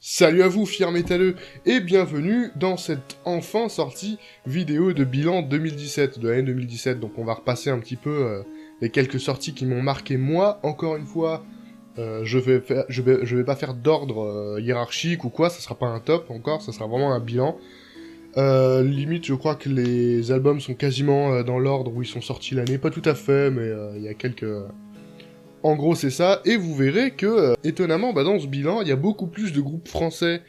Salut à vous, fiers métalleux, et bienvenue dans cette enfin sortie vidéo de bilan 2017, de l'année 2017. Donc on va repasser un petit peu les quelques sorties qui m'ont marqué moi. Encore une fois, je vais pas faire d'ordre hiérarchique ou quoi, ça sera pas un top encore, ça sera vraiment un bilan. Limite, je crois que les albums sont quasiment dans l'ordre où ils sont sortis l'année, pas tout à fait, mais il y a quelques... En gros, c'est ça, et vous verrez que, étonnamment, dans ce bilan, il y a beaucoup plus de groupes français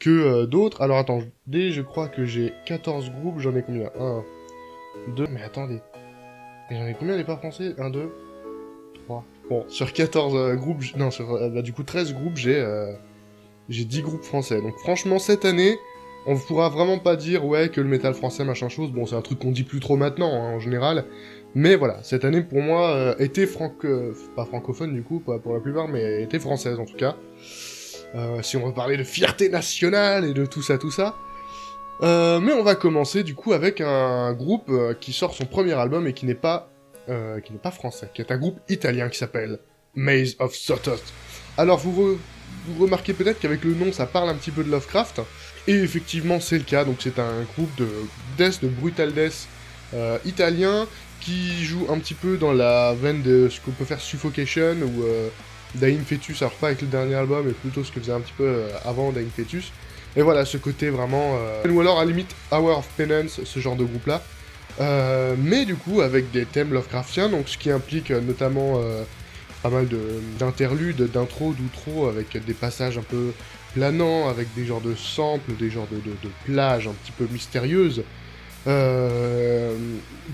que d'autres. Alors attendez, je crois que j'ai 14 groupes, j'en ai combien 1, 2... Mais attendez, mais j'en ai combien les pas français 1, 2, 3... Bon, sur 14 groupes, non, sur du coup 13 groupes, j'ai 10 groupes français. Donc franchement, cette année, on pourra vraiment pas dire, ouais, que le métal français, machin chose, bon, c'est un truc qu'on dit plus trop maintenant, hein, en général. Mais voilà, cette année, pour moi, était pas francophone, du coup, pas pour la plupart, mais était française, en tout cas. Si on veut parler de fierté nationale et de tout ça, tout ça. Mais on va commencer, du coup, avec un groupe qui sort son premier album et qui n'est pas français, qui est un groupe italien qui s'appelle Maze of Sothoth. Alors, vous remarquez peut-être qu'avec le nom, ça parle un petit peu de Lovecraft, et effectivement, c'est le cas, donc c'est un groupe de death, de brutal death italien, qui joue un petit peu dans la veine de ce qu'on peut faire Suffocation ou Dying Fetus, alors pas avec le dernier album, mais plutôt ce que faisait un petit peu avant Dying Fetus. Et voilà, ce côté vraiment... Ou alors à la limite Hour of Penance, ce genre de groupe-là. Mais du coup, avec des thèmes Lovecraftiens, donc ce qui implique notamment pas mal d'interludes, d'intro, d'outro, avec des passages un peu planants, avec des genres de samples, des genres de plages un petit peu mystérieuses.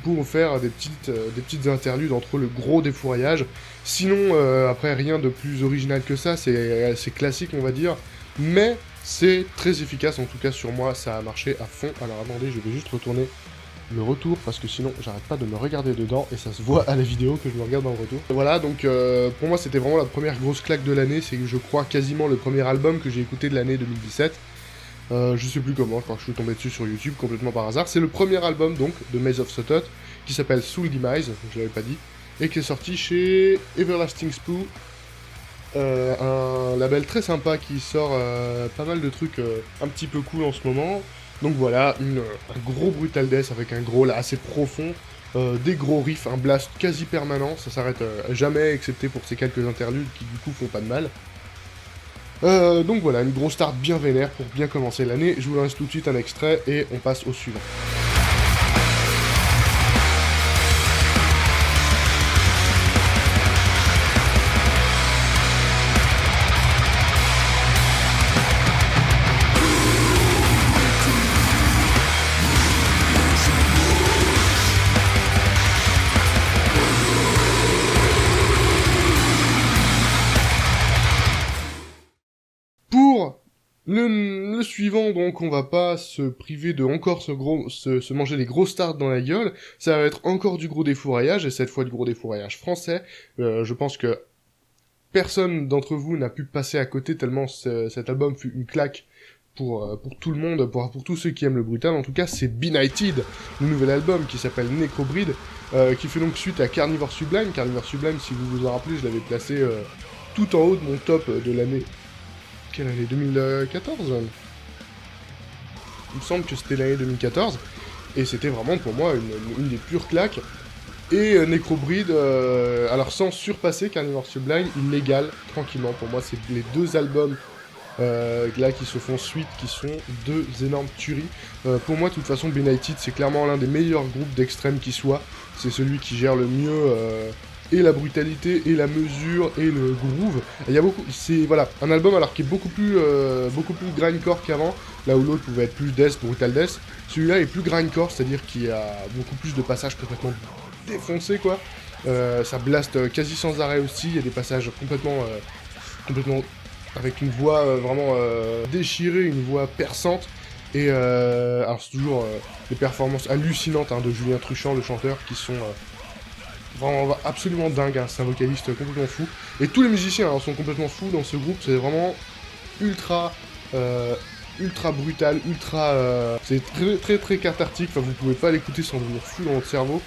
Pour faire des petites interludes entre le gros défouraillage. Sinon, après, rien de plus original que ça, c'est classique, on va dire, mais c'est très efficace, en tout cas sur moi, ça a marché à fond. Alors attendez, je vais juste retourner le retour, parce que sinon, j'arrête pas de me regarder dedans, et ça se voit à la vidéo que je me regarde dans le retour. Voilà, donc pour moi, c'était vraiment la première grosse claque de l'année, c'est, je crois, quasiment le premier album que j'ai écouté de l'année 2017. Je sais plus comment, je crois que je suis tombé dessus sur YouTube complètement par hasard. C'est le premier album donc de Maze of Sothoth qui s'appelle Soul Demise, je l'avais pas dit, et qui est sorti chez Everlasting Spoo, un label très sympa qui sort pas mal de trucs un petit peu cool en ce moment. Donc voilà, un gros brutal death avec un gros là assez profond, des gros riffs, un blast quasi permanent, ça s'arrête jamais excepté pour ces quelques interludes qui du coup font pas de mal. Donc voilà, une grosse start bien vénère pour bien commencer l'année. Je vous lance tout de suite un extrait et on passe au suivant. Pour le suivant, donc, on va pas se priver de encore se manger des gros starts dans la gueule. Ça va être encore du gros défouraillage, et cette fois du gros défouraillage français. Je pense que personne d'entre vous n'a pu passer à côté tellement cet album fut une claque pour tout le monde, pour tous ceux qui aiment le brutal. En tout cas, c'est Benighted, le nouvel album qui s'appelle Necrobreed, qui fait donc suite à Carnivore Sublime. Carnivore Sublime, si vous vous en rappelez, je l'avais placé tout en haut de mon top de l'année... Quelle année 2014 Il me semble que c'était l'année 2014, et c'était vraiment pour moi une des pures claques. Et Necrobreed, alors sans surpasser Carnivore Sublime, il l'égale tranquillement. Pour moi, c'est les deux albums là qui se font suite, qui sont deux énormes tueries. Pour moi, de toute façon, Benighted, c'est clairement l'un des meilleurs groupes d'extrême qui soit. C'est celui qui gère le mieux et la brutalité, et la mesure, et le groove. Il y a beaucoup... C'est, voilà, un album alors qui est beaucoup plus grindcore qu'avant, là où l'autre pouvait être plus death, brutal death. Celui-là est plus grindcore, c'est-à-dire qu'il y a beaucoup plus de passages complètement défoncés, quoi. Ça blast quasi sans arrêt aussi, il y a des passages complètement avec une voix vraiment déchirée, une voix perçante. Et alors c'est toujours des performances hallucinantes de Julien Truchant, le chanteur, qui sont... vraiment absolument dingue, hein. C'est un vocaliste complètement fou. Et tous les musiciens sont complètement fous dans ce groupe, c'est vraiment ultra brutal, ultra... c'est très très très cathartique, enfin vous pouvez pas l'écouter sans devenir fou dans votre cerveau.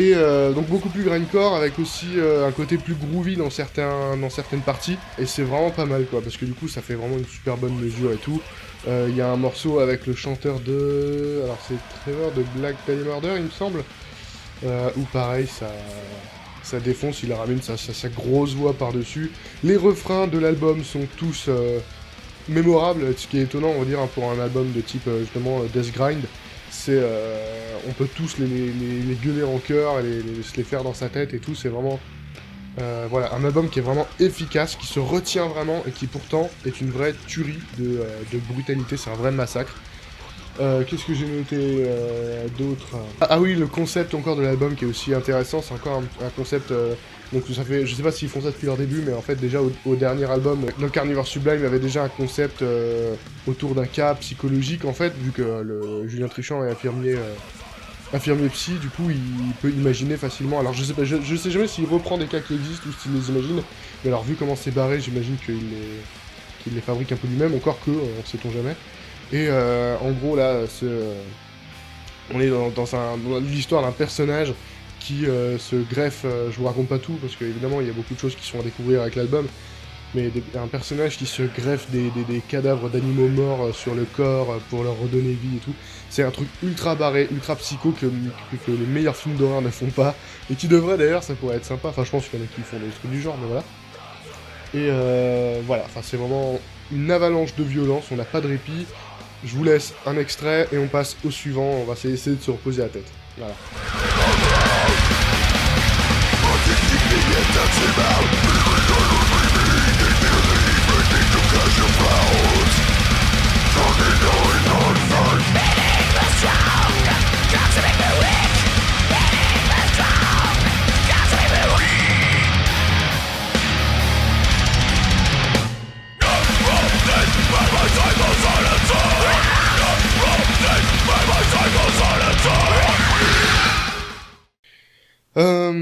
Et donc beaucoup plus grindcore, avec aussi un côté plus groovy dans certaines parties. Et c'est vraiment pas mal, quoi, parce que du coup, ça fait vraiment une super bonne mesure et tout. Il y a un morceau avec le chanteur de... Alors c'est Trevor de Black Dahlia Murder, il me semble. Où pareil, ça défonce, il ramène sa grosse voix par-dessus. Les refrains de l'album sont tous mémorables, ce qui est étonnant, on va dire, hein, pour un album de type, justement, Death Grind. C'est... on peut tous les gueuler en chœur, et se les faire dans sa tête et tout, c'est vraiment... voilà, un album qui est vraiment efficace, qui se retient vraiment, et qui pourtant est une vraie tuerie de brutalité, c'est un vrai massacre. Qu'est-ce que j'ai noté d'autre? Ah oui, le concept encore de l'album qui est aussi intéressant, c'est encore un concept... donc ça fait, je sais pas s'ils font ça depuis leur début, mais en fait déjà au dernier album, No Carnivore Sublime avait déjà un concept autour d'un cas psychologique en fait, vu que Julien Trichant est infirmier psy, du coup il peut imaginer facilement. Alors je sais jamais s'il reprend des cas qui existent ou s'il les imagine, mais alors vu comment c'est barré, j'imagine qu'il les fabrique un peu lui-même, encore que, on sait-on jamais. Et en gros là, on est dans l'histoire d'un personnage qui se greffe, je vous raconte pas tout, parce qu'évidemment il y a beaucoup de choses qui sont à découvrir avec l'album, mais un personnage qui se greffe des cadavres d'animaux morts sur le corps pour leur redonner vie et tout. C'est un truc ultra barré, ultra psycho que les meilleurs films d'horreur ne font pas, et qui devrait d'ailleurs, ça pourrait être sympa, enfin je pense qu'il y en a qui font des trucs du genre, mais voilà. Et voilà, enfin c'est vraiment une avalanche de violence, on n'a pas de répit. Je vous laisse un extrait et on passe au suivant, on va essayer de se reposer la tête. Voilà.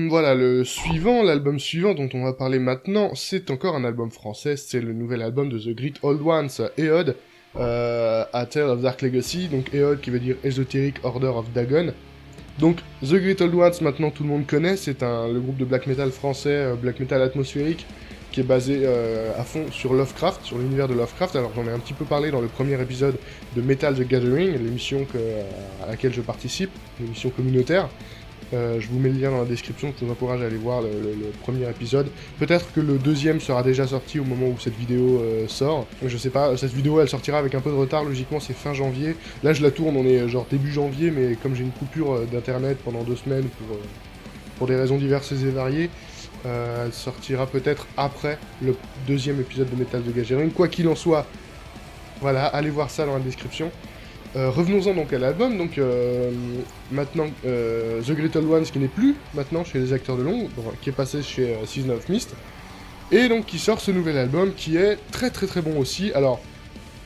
Voilà, l'album suivant dont on va parler maintenant, c'est encore un album français, c'est le nouvel album de The Great Old Ones, Eod, A Tale of Dark Legacy, donc Eod qui veut dire Esoteric Order of Dagon. Donc The Great Old Ones, maintenant tout le monde connaît, c'est le groupe de black metal français, black metal atmosphérique, qui est basé à fond sur Lovecraft, sur l'univers de Lovecraft. Alors j'en ai un petit peu parlé dans le premier épisode de Metal the Gathering, l'émission à laquelle je participe, l'émission communautaire. Je vous mets le lien dans la description, je vous encourage à aller voir le premier épisode. Peut-être que le deuxième sera déjà sorti au moment où cette vidéo sort. Je sais pas, cette vidéo elle sortira avec un peu de retard, logiquement c'est fin janvier. Là je la tourne, on est genre début janvier, mais comme j'ai une coupure d'internet pendant 2 semaines pour des raisons diverses et variées, elle sortira peut-être après le deuxième épisode de Metal the Gathering. Quoi qu'il en soit, voilà, allez voir ça dans la description. Revenons-en donc à l'album, donc maintenant The Great Old Ones qui n'est plus maintenant chez les Acteurs de l'Ombre, qui est passé chez Season of Mist, et donc qui sort ce nouvel album qui est très très très bon aussi. Alors,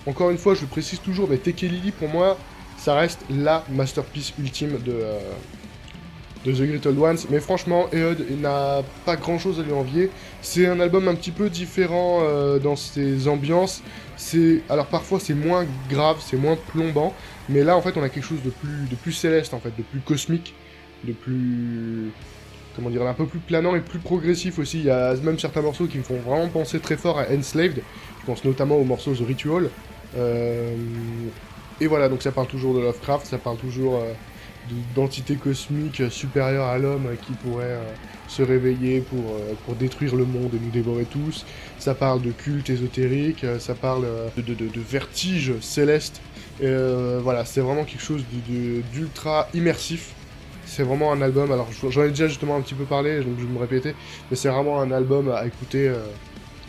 encore une fois je le précise toujours, mais Tekelili pour moi ça reste la masterpiece ultime de The Great Old Ones, mais franchement Eod n'a pas grand chose à lui envier. C'est un album un petit peu différent dans ses ambiances. Alors parfois c'est moins grave, c'est moins plombant, mais là en fait on a quelque chose de plus céleste en fait, de plus cosmique, de plus... comment dire, un peu plus planant et plus progressif aussi. Il y a même certains morceaux qui me font vraiment penser très fort à Enslaved, je pense notamment au morceau The Ritual. Et voilà, donc ça parle toujours de Lovecraft, ça parle toujours d'entités cosmiques supérieures à l'homme qui pourraient se réveiller pour détruire le monde et nous dévorer tous. Ça parle de culte ésotérique, ça parle de vertige céleste. Voilà, c'est vraiment quelque chose d'ultra immersif. C'est vraiment un album, alors j'en ai déjà justement un petit peu parlé, donc je vais me répéter, mais c'est vraiment un album à écouter,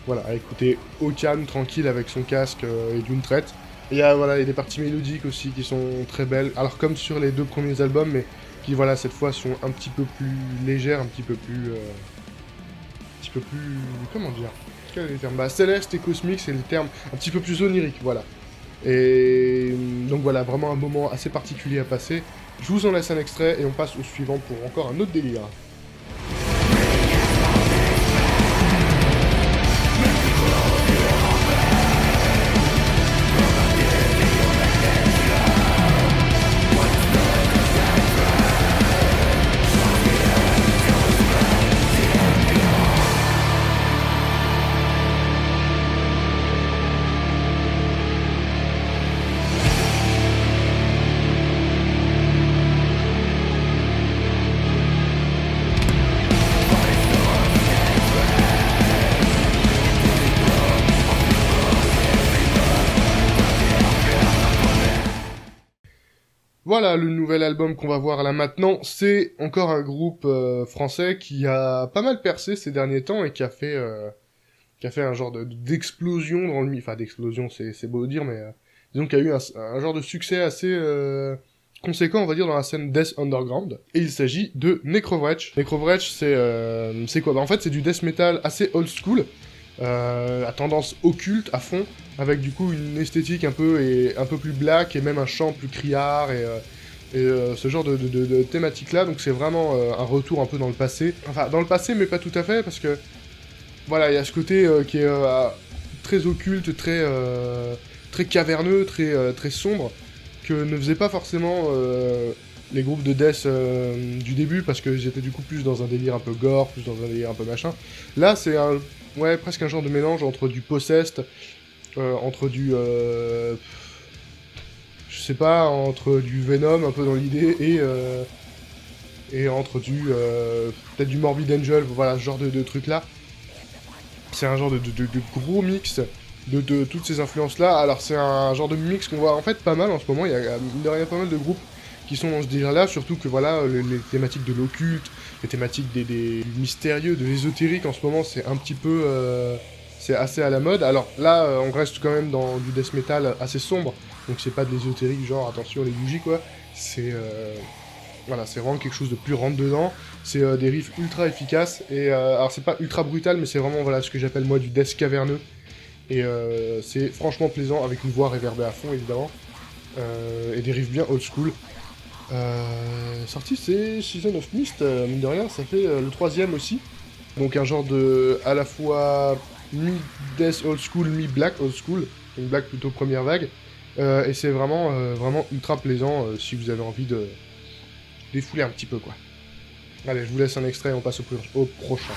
voilà, à écouter au calme, tranquille, avec son casque et d'une traite. Il y a des parties mélodiques aussi qui sont très belles, alors comme sur les 2 premiers albums, mais qui voilà cette fois sont un petit peu plus légères, un petit peu plus, comment dire, quel est le terme ? Bah céleste et cosmique, c'est le terme, un petit peu plus onirique, voilà. Et donc voilà, vraiment un moment assez particulier à passer. Je vous en laisse un extrait et on passe au suivant pour encore un autre délire. Voilà, le nouvel album qu'on va voir là maintenant, c'est encore un groupe français qui a pas mal percé ces derniers temps et qui a fait un genre d'explosion dans le enfin d'explosion, c'est beau à dire, mais disons qu'il y a eu un genre de succès assez conséquent, on va dire, dans la scène Death Underground. Et il s'agit de Necrovretch. Necrovretch, c'est quoi? Bah en fait, c'est du death metal assez old school, à tendance occulte à fond, avec du coup une esthétique un peu plus black et même un chant plus criard et ce genre de thématique là. Donc c'est vraiment un retour un peu dans le passé. Enfin dans le passé, mais pas tout à fait, parce que voilà, il y a ce côté qui est très occulte, très caverneux, très sombre, que ne faisaient pas forcément les groupes de death du début, parce que j'étais du coup plus dans un délire un peu gore, plus dans un délire un peu machin. Là, c'est presque un genre de mélange entre du Possessed, entre du... je sais pas, entre du Venom, un peu dans l'idée, et entre du... peut-être du Morbid Angel, voilà, ce genre de truc-là. C'est un genre de gros mix de toutes ces influences-là. Alors c'est un genre de mix qu'on voit en fait pas mal en ce moment. Il y a mine de rien pas mal de groupes qui sont dans ce délire-là, surtout que voilà, les thématiques de l'occulte, les thématiques des mystérieux, de l'ésotérique en ce moment, c'est un petit peu... c'est assez à la mode. Alors là, on reste quand même dans du death metal assez sombre, donc c'est pas de l'ésotérique genre attention les bougies quoi. C'est... voilà, c'est vraiment quelque chose de plus rentre-dedans. C'est des riffs ultra efficaces. Et alors, c'est pas ultra brutal, mais c'est vraiment voilà, ce que j'appelle moi du death caverneux. Et c'est franchement plaisant, avec une voix réverbée à fond, évidemment. Et des riffs bien old school. Sorti, c'est Season of Mist, mine de rien, ça fait le 3ème aussi. Donc un genre de... à la fois mi-death old school, mi-black old school. Une black plutôt première vague. Et c'est vraiment ultra plaisant si vous avez envie de... défouler un petit peu, quoi. Allez, je vous laisse un extrait, on passe au prochain.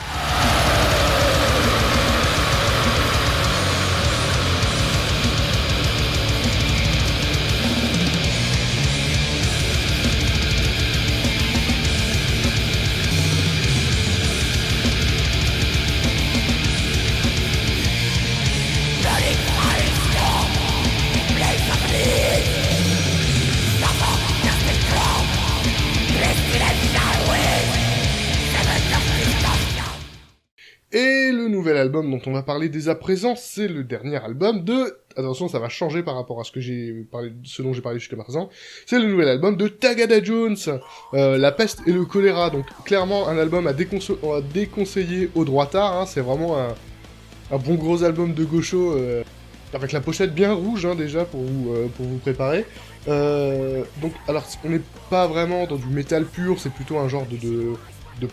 Et le nouvel album dont on va parler dès à présent, c'est le dernier album de... Attention, ça va changer par rapport à ce dont j'ai parlé jusqu'à présent. C'est le nouvel album de Tagada Jones, La peste et le choléra. Donc clairement un album à déconseiller aux droitards, hein. C'est vraiment un bon gros album de gaucho, avec la pochette bien rouge hein, déjà pour vous préparer. Donc alors on n'est pas vraiment dans du métal pur, c'est plutôt un genre de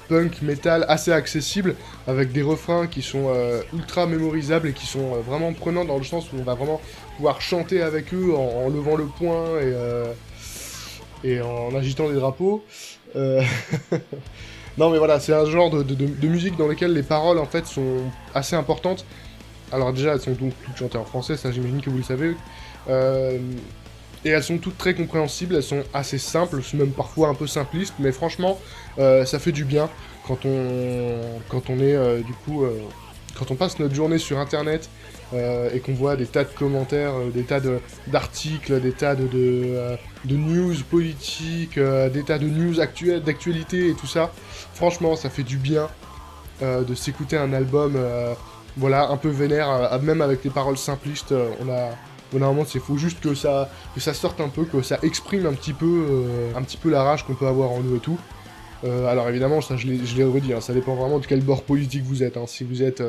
punk metal assez accessible, avec des refrains qui sont ultra mémorisables et qui sont vraiment prenants dans le sens où on va vraiment pouvoir chanter avec eux en levant le poing et en agitant des drapeaux. Non mais voilà, c'est un genre de musique dans lequel les paroles en fait sont assez importantes. Alors déjà elles sont donc toutes chantées en français, ça j'imagine que vous le savez. Et elles sont toutes très compréhensibles, elles sont assez simples, même parfois un peu simplistes, mais franchement, ça fait du bien quand on est, du coup, quand on passe notre journée sur Internet et qu'on voit des tas de commentaires, des tas d'articles, des tas de news politiques, des tas de news d'actualité et tout ça. Franchement, ça fait du bien de s'écouter un album, voilà, un peu vénère, même avec des paroles simplistes. On a un moment, il faut juste que ça sorte un peu, que ça exprime un petit peu la rage qu'on peut avoir en nous et tout. Alors évidemment, ça je l'ai redit, hein, ça dépend vraiment de quel bord politique vous êtes. Hein. Si vous êtes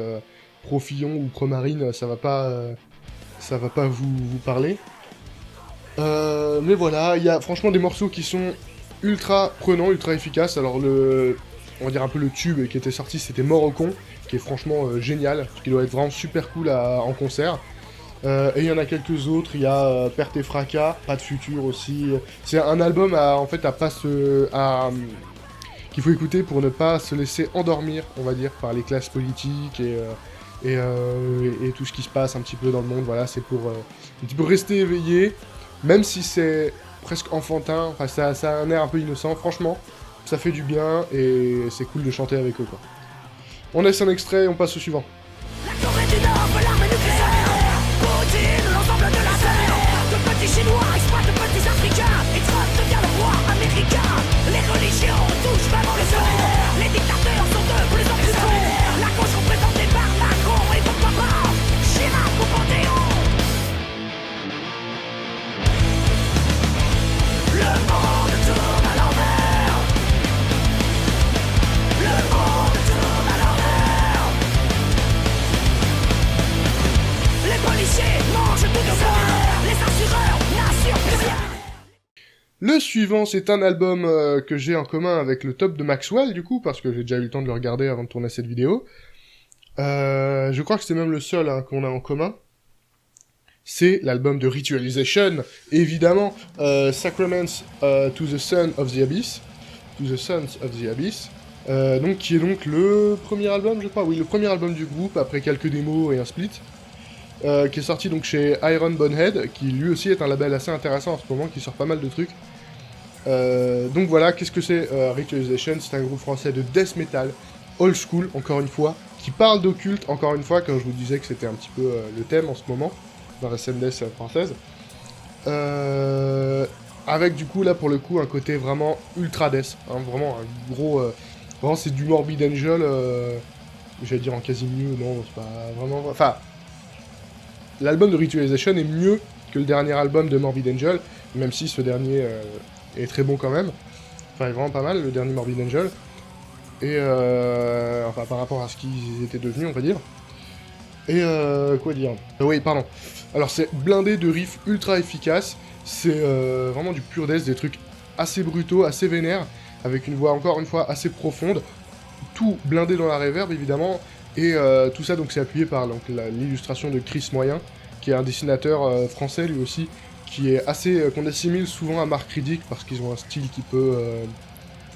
pro-Fillon ou pro-Marine, ça va pas vous parler. Mais voilà, il y a franchement des morceaux qui sont ultra prenants, ultra efficaces. Alors on va dire un peu le tube qui était sorti, c'était Mort au con, qui est franchement génial, qui doit être vraiment super cool en concert. Et il y en a quelques autres, il y a Perte et Fracas, Pas de futur aussi. C'est un album qu'il faut écouter pour ne pas se laisser endormir, on va dire, par les classes politiques et tout ce qui se passe un petit peu dans le monde. Voilà, c'est pour un petit peu rester éveillé, même si c'est presque enfantin, enfin ça a un air un peu innocent. Franchement, ça fait du bien et c'est cool de chanter avec eux, quoi. On laisse un extrait et on passe au suivant. La Corée du Nord veut l'arme nucléaire. Poutine, l'ensemble de la terre. De petits Chinois exploitent de petits Africains. Ils traitent de bien Le suivant, c'est un album que j'ai en commun avec le top de Maxwell, du coup, parce que j'ai déjà eu le temps de le regarder avant de tourner cette vidéo. Je crois que c'est même le seul hein, qu'on a en commun. C'est l'album de Ritualization, évidemment, Sacraments to the Son of the Abyss. To the Sons of the Abyss. Donc, qui est donc le premier album, je crois, oui, le premier album du groupe, après quelques démos et un split. Qui est sorti donc chez Iron Bonehead, qui lui aussi est un label assez intéressant en ce moment, qui sort pas mal de trucs. Donc voilà, qu'est-ce que c'est Ritualization? C'est un groupe français de death metal, old school, encore une fois, qui parle d'occulte, encore une fois, comme je vous disais que c'était un petit peu le thème en ce moment, dans la scène death française. Avec du coup, là, pour le coup, un côté vraiment ultra death, hein, vraiment un gros... vraiment, c'est du Morbid Angel, j'allais dire en quasi mieux, non, c'est pas vraiment... Enfin, l'album de Ritualization est mieux que le dernier album de Morbid Angel, même si ce dernier est très bon quand même. Enfin, il est vraiment pas mal, le dernier Morbid Angel. Et enfin, par rapport à ce qu'ils étaient devenus, on va dire. Et quoi dire oui, pardon. Alors, c'est blindé de riffs ultra efficaces. C'est vraiment du pur death, des trucs assez brutaux, assez vénères, avec une voix, encore une fois, assez profonde. Tout blindé dans la reverb, évidemment. Et tout ça, donc, c'est appuyé par l'illustration de Chris Moyen, qui est un dessinateur français, lui aussi, qui est assez... qu'on assimile souvent à Mark Riddick, parce qu'ils ont un style qui peut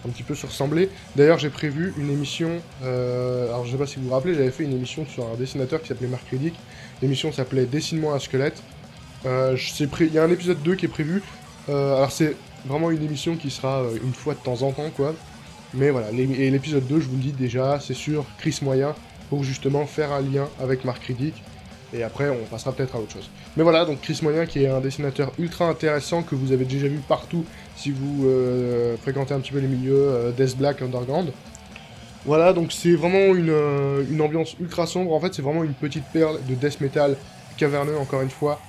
un petit peu se ressembler. D'ailleurs, j'ai prévu une émission... alors, je sais pas si vous vous rappelez, j'avais fait une émission sur un dessinateur qui s'appelait Mark Riddick. L'émission s'appelait « Dessine-moi un squelette ». Il y a un épisode 2 qui est prévu. Alors, c'est vraiment une émission qui sera une fois de temps en temps, quoi. Mais voilà, et l'épisode 2, je vous le dis déjà, c'est sur Chris Moyen, pour justement faire un lien avec Mark Riddick. Et après, on passera peut-être à autre chose. Mais voilà, donc Chris Moyen, qui est un dessinateur ultra intéressant, que vous avez déjà vu partout, si vous fréquentez un petit peu les milieux Death Black Underground. Voilà, donc c'est vraiment une ambiance ultra sombre. En fait, c'est vraiment une petite perle de death metal caverneux, encore une fois,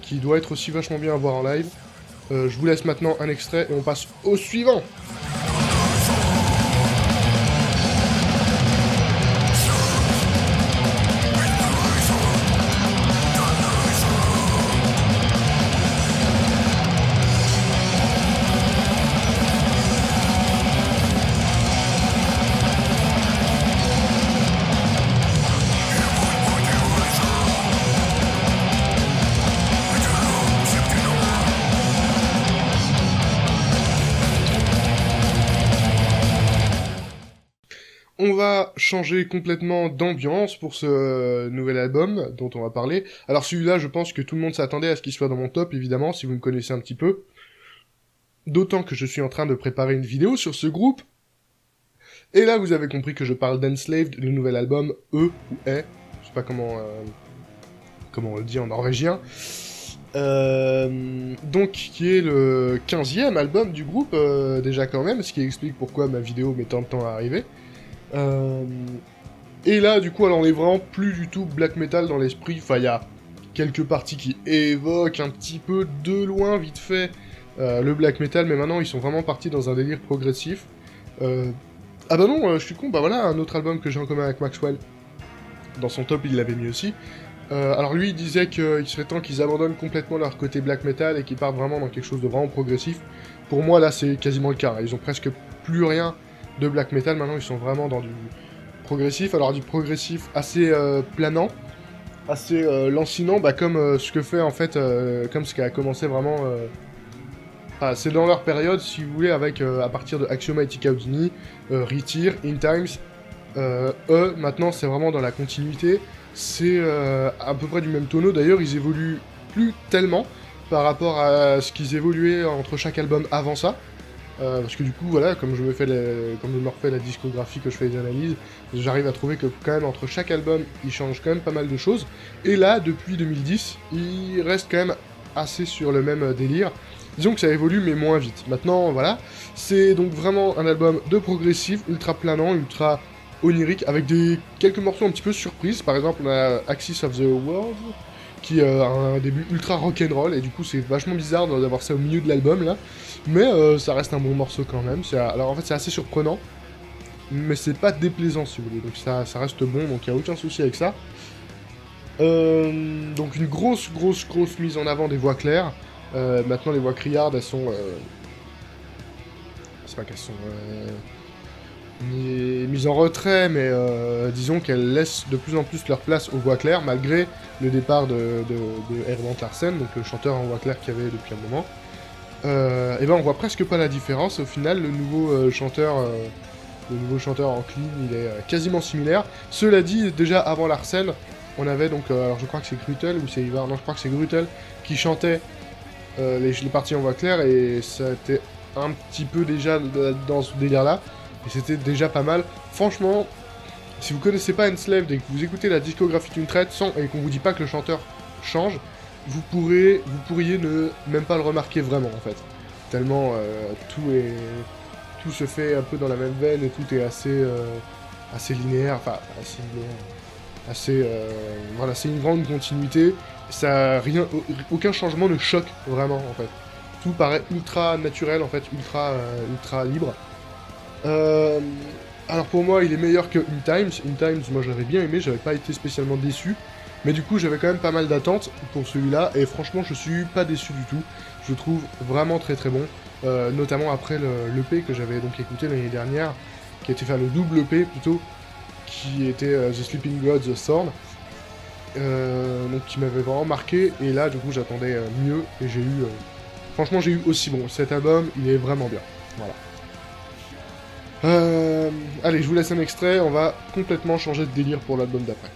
qui doit être aussi vachement bien à voir en live. Je vous laisse maintenant un extrait et on passe au suivant. On va changer complètement d'ambiance pour ce nouvel album dont on va parler. Alors celui-là, je pense que tout le monde s'attendait à ce qu'il soit dans mon top, évidemment, si vous me connaissez un petit peu. D'autant que je suis en train de préparer une vidéo sur ce groupe. Et là, vous avez compris que je parle d'Enslaved, le nouvel album, E ou E, je sais pas comment on le dit en norvégien. Donc, qui est le 15e album du groupe, déjà quand même, ce qui explique pourquoi ma vidéo met tant de temps à arriver. Et là, du coup, alors on est vraiment plus du tout black metal dans l'esprit. Enfin, il y a quelques parties qui évoquent un petit peu de loin, vite fait, le black metal, mais maintenant ils sont vraiment partis dans un délire progressif. Ah bah non, je suis con, bah voilà, un autre album que j'ai en commun avec Maxwell. Dans son top, il l'avait mis aussi. Alors lui, il disait qu'il serait temps qu'ils abandonnent complètement leur côté black metal et qu'ils partent vraiment dans quelque chose de vraiment progressif. Pour moi, là, c'est quasiment le cas. Ils ont presque plus rien de black metal, maintenant ils sont vraiment dans du progressif, alors du progressif assez planant, assez lancinant, bah, comme ce que fait en fait, comme ce qui a commencé vraiment, c'est dans leur période, si vous voulez, avec à partir de Axiomatic Houdini, Retir, In Times, maintenant c'est vraiment dans la continuité, c'est à peu près du même tonneau, d'ailleurs ils évoluent plus tellement par rapport à ce qu'ils évoluaient entre chaque album avant ça. Parce que du coup, voilà, comme je me refais la discographie, que je fais les analyses, j'arrive à trouver que quand même entre chaque album, il change quand même pas mal de choses. Et là, depuis 2010, il reste quand même assez sur le même délire. Disons que ça évolue, mais moins vite. Maintenant, voilà, c'est donc vraiment un album de progressif, ultra planant, ultra onirique, avec quelques morceaux un petit peu surprises. Par exemple, on a Axis of the World, qui a un début ultra rock'n'roll, et du coup c'est vachement bizarre d'avoir ça au milieu de l'album là, mais ça reste un bon morceau quand même. Alors en fait c'est assez surprenant, mais c'est pas déplaisant si vous voulez, donc ça reste bon, donc il n'y a aucun souci avec ça. Donc une grosse mise en avant des voix claires, Maintenant, les voix criardes, elles sont... c'est pas qu'elles sont mises en retrait, mais disons qu'elles laissent de plus en plus leur place aux voix claires, malgré le départ de Erwin Larsen, donc le chanteur en voix claire qu'il y avait depuis un moment. Et ben on voit presque pas la différence. Au final, le nouveau chanteur en clean, il est quasiment similaire. Cela dit, déjà avant Larsen, on avait donc, alors je crois que c'est Grutel ou c'est Ivar, non je crois que c'est Grutel qui chantait les parties en voix claire, et ça était un petit peu déjà dans ce délire-là, et c'était déjà pas mal. Franchement, si vous connaissez pas Enslaved et que vous écoutez la discographie d'une traite et qu'on vous dit pas que le chanteur change, vous pourriez ne même pas le remarquer vraiment en fait. Tellement tout se fait un peu dans la même veine et tout est assez linéaire, enfin assez linéaire, voilà, c'est une grande continuité. Aucun changement ne choque vraiment en fait. Tout paraît ultra naturel en fait, ultra libre. Alors pour moi, il est meilleur que In Times. In Times, moi je l'avais bien aimé, j'avais pas été spécialement déçu. Mais du coup, j'avais quand même pas mal d'attentes pour celui-là, et franchement, je suis pas déçu du tout. Je le trouve vraiment très très bon, notamment après l'EP que j'avais donc écouté l'année dernière, qui était, enfin le double EP plutôt, qui était The Sleeping Gods, The Thorn, donc qui m'avait vraiment marqué, et là, du coup, j'attendais mieux, et j'ai eu... franchement, j'ai eu aussi bon. Cet album, il est vraiment bien. Voilà. Allez, je vous laisse un extrait, on va complètement changer de délire pour l'album d'après.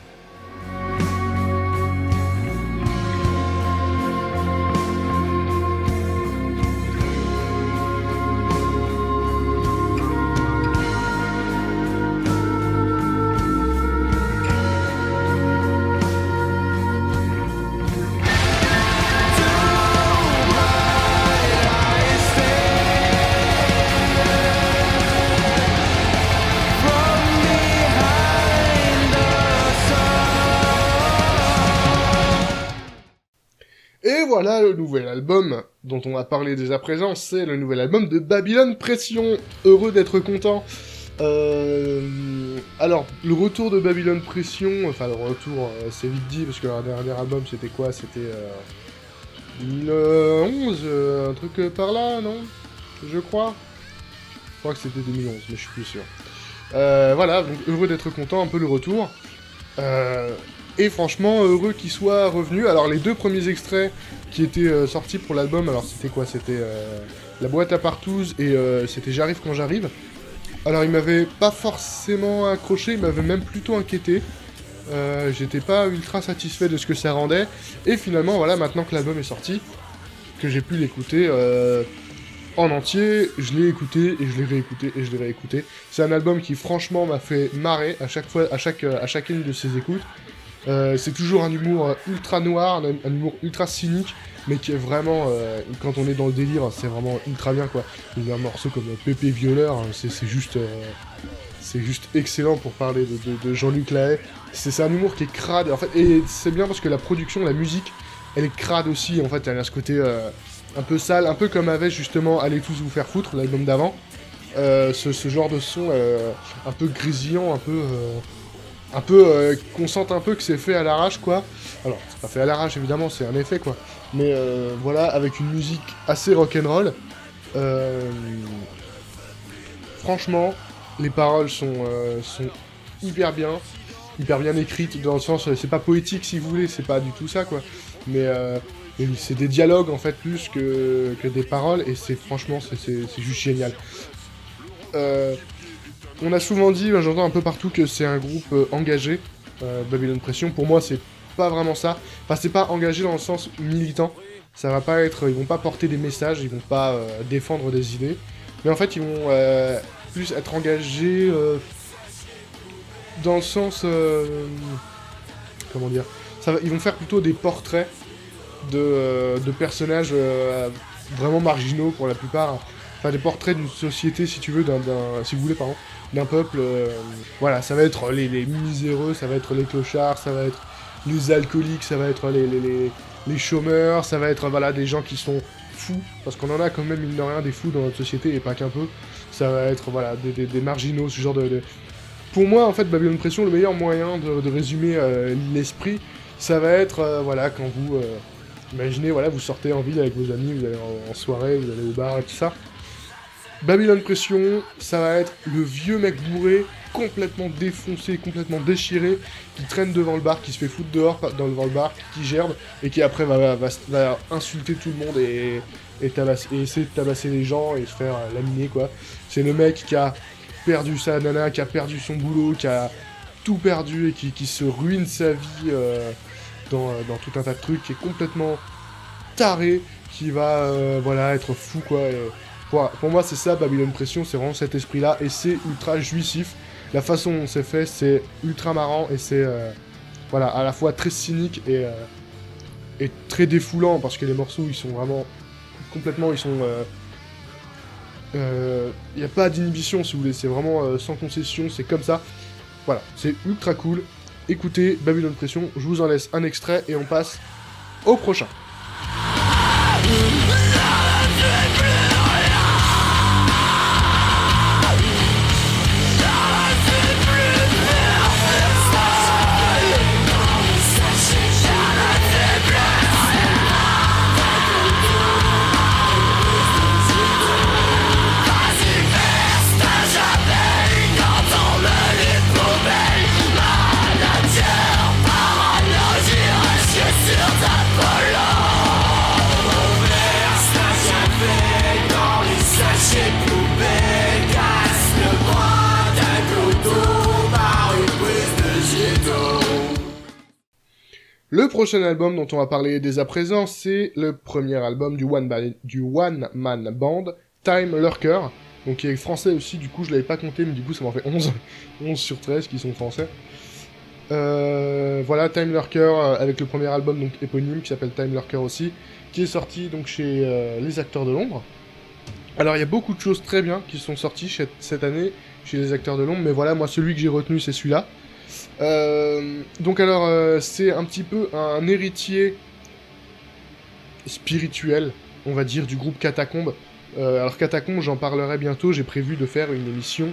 Et voilà le nouvel album dont on va parler dès à présent, c'est le nouvel album de Babylon Pression. Heureux d'être content. Alors, le retour de Babylon Pression, enfin le retour, c'est vite dit, parce que leur dernier album c'était quoi? C'était 2011, un truc par là, non? Je crois que c'était 2011, mais je suis plus sûr. Voilà, donc heureux d'être content, un peu le retour. Et franchement, heureux qu'il soit revenu. Alors, les deux premiers extraits qui étaient sortis pour l'album, alors c'était quoi? C'était La boîte à partouze et c'était J'arrive quand j'arrive. Alors, il m'avait pas forcément accroché, il m'avait même plutôt inquiété. J'étais pas ultra satisfait de ce que ça rendait. Et finalement, voilà, maintenant que l'album est sorti, que j'ai pu l'écouter en entier, je l'ai écouté et je l'ai réécouté et je l'ai réécouté. C'est un album qui franchement m'a fait marrer à chaque fois, à chacune de ses écoutes. C'est toujours un humour ultra noir, un humour ultra cynique, mais qui est vraiment, quand on est dans le délire, c'est vraiment ultra bien quoi. Il y a un morceau comme Pépé Violeur, c'est juste excellent pour parler de Jean-Luc Lahaye. C'est un humour qui est crade, en fait, et c'est bien parce que la production, la musique, elle est crade aussi, en fait, elle a ce côté un peu sale, un peu comme avait justement Allez tous vous faire foutre, l'album d'avant. Ce genre de son un peu grésillant, un peu qu'on sente un peu que c'est fait à l'arrache quoi. Alors c'est pas fait à l'arrache évidemment, c'est un effet quoi. Mais voilà, avec une musique assez rock'n'roll. Franchement, les paroles sont hyper bien écrites dans le sens, c'est pas poétique si vous voulez, c'est pas du tout ça quoi. Mais c'est des dialogues en fait plus que des paroles et c'est franchement c'est juste génial. On a souvent dit, j'entends un peu partout que c'est un groupe engagé, Babylon Pression. Pour moi, c'est pas vraiment ça. Enfin, c'est pas engagé dans le sens militant. Ça va pas être, ils vont pas porter des messages, ils vont pas défendre des idées. Mais en fait, ils vont plus être engagés dans le sens, comment dire, ils vont faire plutôt des portraits de personnages vraiment marginaux pour la plupart. Enfin, des portraits d'une société, si tu veux, si vous voulez, pardon, d'un peuple. Voilà, ça va être les miséreux, ça va être les clochards, ça va être les alcooliques, ça va être les chômeurs, ça va être voilà, des gens qui sont fous, parce qu'on en a quand même, mine de rien, des fous dans notre société, et pas qu'un peu. Ça va être voilà, des marginaux, ce genre de... Pour moi, en fait, Babylon Pression, le meilleur moyen de résumer l'esprit, ça va être, voilà, quand Imaginez, voilà, vous sortez en ville avec vos amis, vous allez en soirée, vous allez au bar et tout ça. Babylon Pression, ça va être le vieux mec bourré, complètement défoncé, complètement déchiré, qui traîne devant le bar, qui se fait foutre dehors devant le bar, qui gerbe, et qui après va insulter tout le monde et essayer de tabasser les gens et se faire laminer, quoi. C'est le mec qui a perdu sa nana, qui a perdu son boulot, qui a tout perdu et qui se ruine sa vie dans tout un tas de trucs, qui est complètement taré, qui va voilà, être fou, quoi. Pour moi, c'est ça, Babylon Pression, c'est vraiment cet esprit-là, et c'est ultra jouissif. La façon dont c'est fait, c'est ultra marrant, et c'est voilà, à la fois très cynique et très défoulant, parce que les morceaux, ils sont vraiment complètement, ils sont... y a pas d'inhibition, si vous voulez, c'est vraiment sans concession, c'est comme ça. Voilà, c'est ultra cool. Écoutez Babylon Pression, je vous en laisse un extrait, et on passe au prochain. Le prochain album dont on va parler dès à présent, c'est le premier album du One Man Band, Time Lurker, donc qui est français aussi, du coup je l'avais pas compté, mais du coup ça m'en fait 11 sur 13 qui sont français. Voilà, Time Lurker, avec le premier album donc éponyme, qui s'appelle Time Lurker aussi, qui est sorti donc chez Les Acteurs de l'Ombre. Alors il y a beaucoup de choses très bien qui sont sorties cette année chez Les Acteurs de l'Ombre, mais voilà, moi celui que j'ai retenu c'est celui-là. Donc alors, c'est un petit peu un héritier spirituel, on va dire, du groupe Catacombe. Alors Catacombe, j'en parlerai bientôt, j'ai prévu de faire une émission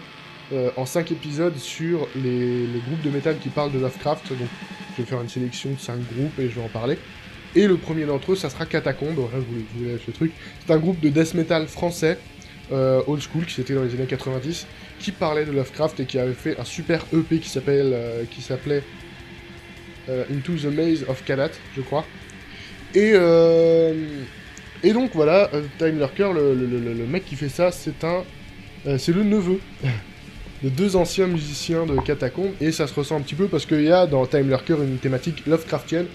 en 5 épisodes sur les groupes de métal qui parlent de Lovecraft, donc je vais faire une sélection de 5 groupes et je vais en parler. Et le premier d'entre eux, ça sera Catacombe, voilà, je vous laisse le truc. C'est un groupe de death metal français, old school, qui était dans les années 90, qui parlait de Lovecraft et qui avait fait un super EP qui s'appelait Into the Maze of Kalat, je crois. Et donc voilà, Time Lurker, le mec qui fait ça, c'est le neveu de 2 anciens musiciens de Catacombe, et ça se ressent un petit peu parce qu'il y a dans Time Lurker une thématique Lovecraftienne,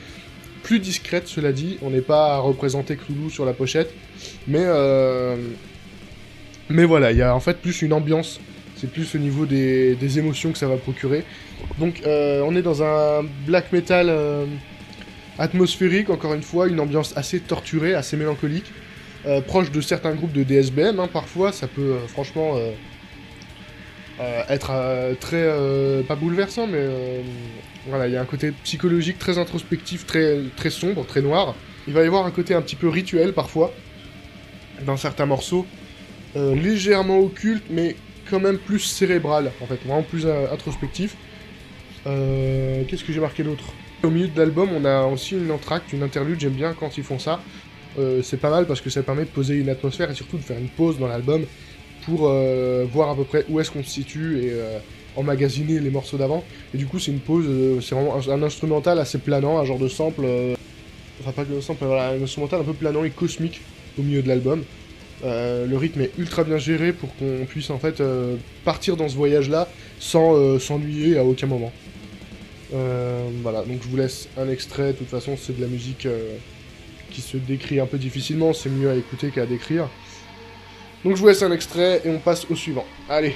plus discrète, cela dit. On n'est pas à représenter Cthulhu sur la pochette, mais voilà, il y a en fait plus une ambiance. C'est plus au niveau des émotions que ça va procurer. Donc on est dans un black metal atmosphérique, encore une fois, une ambiance assez torturée, assez mélancolique, proche de certains groupes de DSBM, hein, parfois, ça peut franchement être très... pas bouleversant, mais voilà, il y a un côté psychologique très introspectif, très, très sombre, très noir. Il va y avoir un côté un petit peu rituel, parfois, dans certains morceaux, légèrement occulte, mais quand même plus cérébral, en fait, vraiment plus introspectif. Qu'est-ce que j'ai marqué d'autre ? Au milieu de l'album, on a aussi une entracte, une interlude, j'aime bien quand ils font ça. C'est pas mal parce que ça permet de poser une atmosphère et surtout de faire une pause dans l'album pour voir à peu près où est-ce qu'on se situe et emmagasiner les morceaux d'avant. Et du coup, c'est une pause, c'est vraiment un instrumental assez planant, un genre de sample... enfin, pas que le sample, voilà, un instrumental un peu planant et cosmique au milieu de l'album. Le rythme est ultra bien géré pour qu'on puisse en fait partir dans ce voyage-là sans s'ennuyer à aucun moment. Voilà, donc je vous laisse un extrait. De toute façon, c'est de la musique qui se décrit un peu difficilement, c'est mieux à écouter qu'à décrire. Donc je vous laisse un extrait et on passe au suivant. Allez.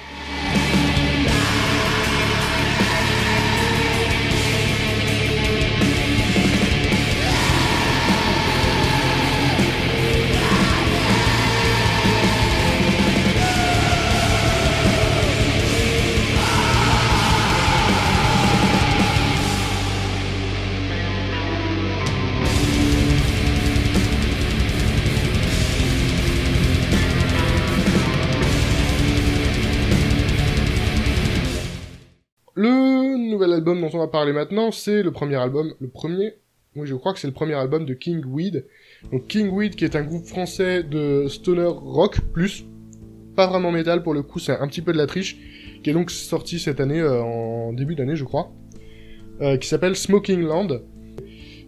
Le nouvel album dont on va parler maintenant, c'est le premier album, le premier oui, je crois que c'est le premier album de King Weed. Donc King Weed, qui est un groupe français de stoner rock, plus, pas vraiment métal pour le coup, c'est un petit peu de la triche, qui est donc sorti cette année, en début d'année, je crois, qui s'appelle Smoking Land.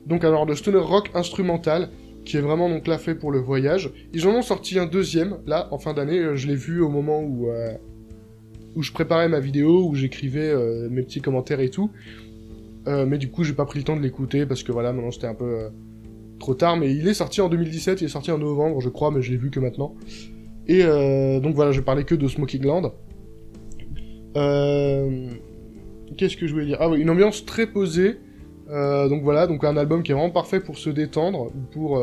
Donc un genre de stoner rock instrumental, qui est vraiment donc là fait pour le voyage. Ils en ont sorti un deuxième, là, en fin d'année, je l'ai vu au moment où je préparais ma vidéo, où j'écrivais mes petits commentaires et tout. Mais du coup, j'ai pas pris le temps de l'écouter, parce que voilà, maintenant c'était un peu trop tard, mais il est sorti en 2017, il est sorti en novembre, je crois, mais je l'ai vu que maintenant. Et donc voilà, je parlais que de Smoking Land. Qu'est-ce que je voulais dire? Ah oui, une ambiance très posée. Donc voilà, donc un album qui est vraiment parfait pour se détendre, pour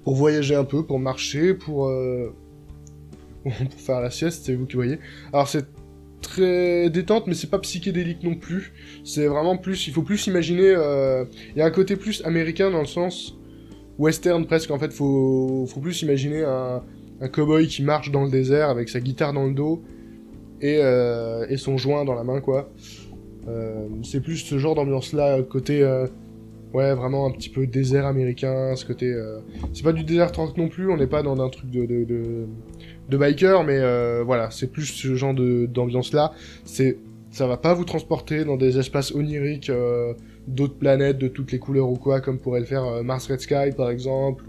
voyager un peu, pour marcher, pour faire la sieste, c'est vous qui voyez. Alors c'est très détente, mais c'est pas psychédélique non plus. C'est vraiment plus, il faut plus imaginer. Il y a un côté plus américain dans le sens western presque. En fait, faut plus imaginer un cow-boy qui marche dans le désert avec sa guitare dans le dos et son joint dans la main, quoi. C'est plus ce genre d'ambiance-là, côté ouais, vraiment un petit peu désert américain, ce côté. C'est pas du désert rock non plus, on n'est pas dans un truc de biker, mais voilà, c'est plus ce genre d'ambiance-là. Ça va pas vous transporter dans des espaces oniriques d'autres planètes, de toutes les couleurs ou quoi, comme pourrait le faire Mars Red Sky par exemple,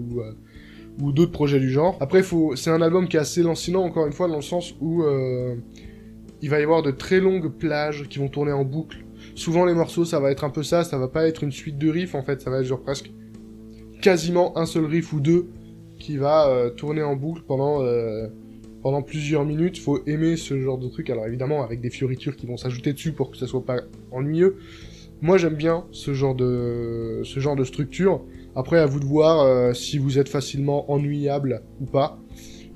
ou d'autres projets du genre. Après, c'est un album qui est assez lancinant, encore une fois, dans le sens où il va y avoir de très longues plages qui vont tourner en boucle. Souvent, les morceaux, ça va être un peu ça va pas être une suite de riffs, en fait, ça va être genre presque quasiment un seul riff ou deux qui va tourner en boucle pendant plusieurs minutes. Faut aimer ce genre de truc, alors évidemment, avec des fioritures qui vont s'ajouter dessus pour que ça soit pas ennuyeux. Moi, j'aime bien ce genre de structure. Après, à vous de voir si vous êtes facilement ennuyable ou pas.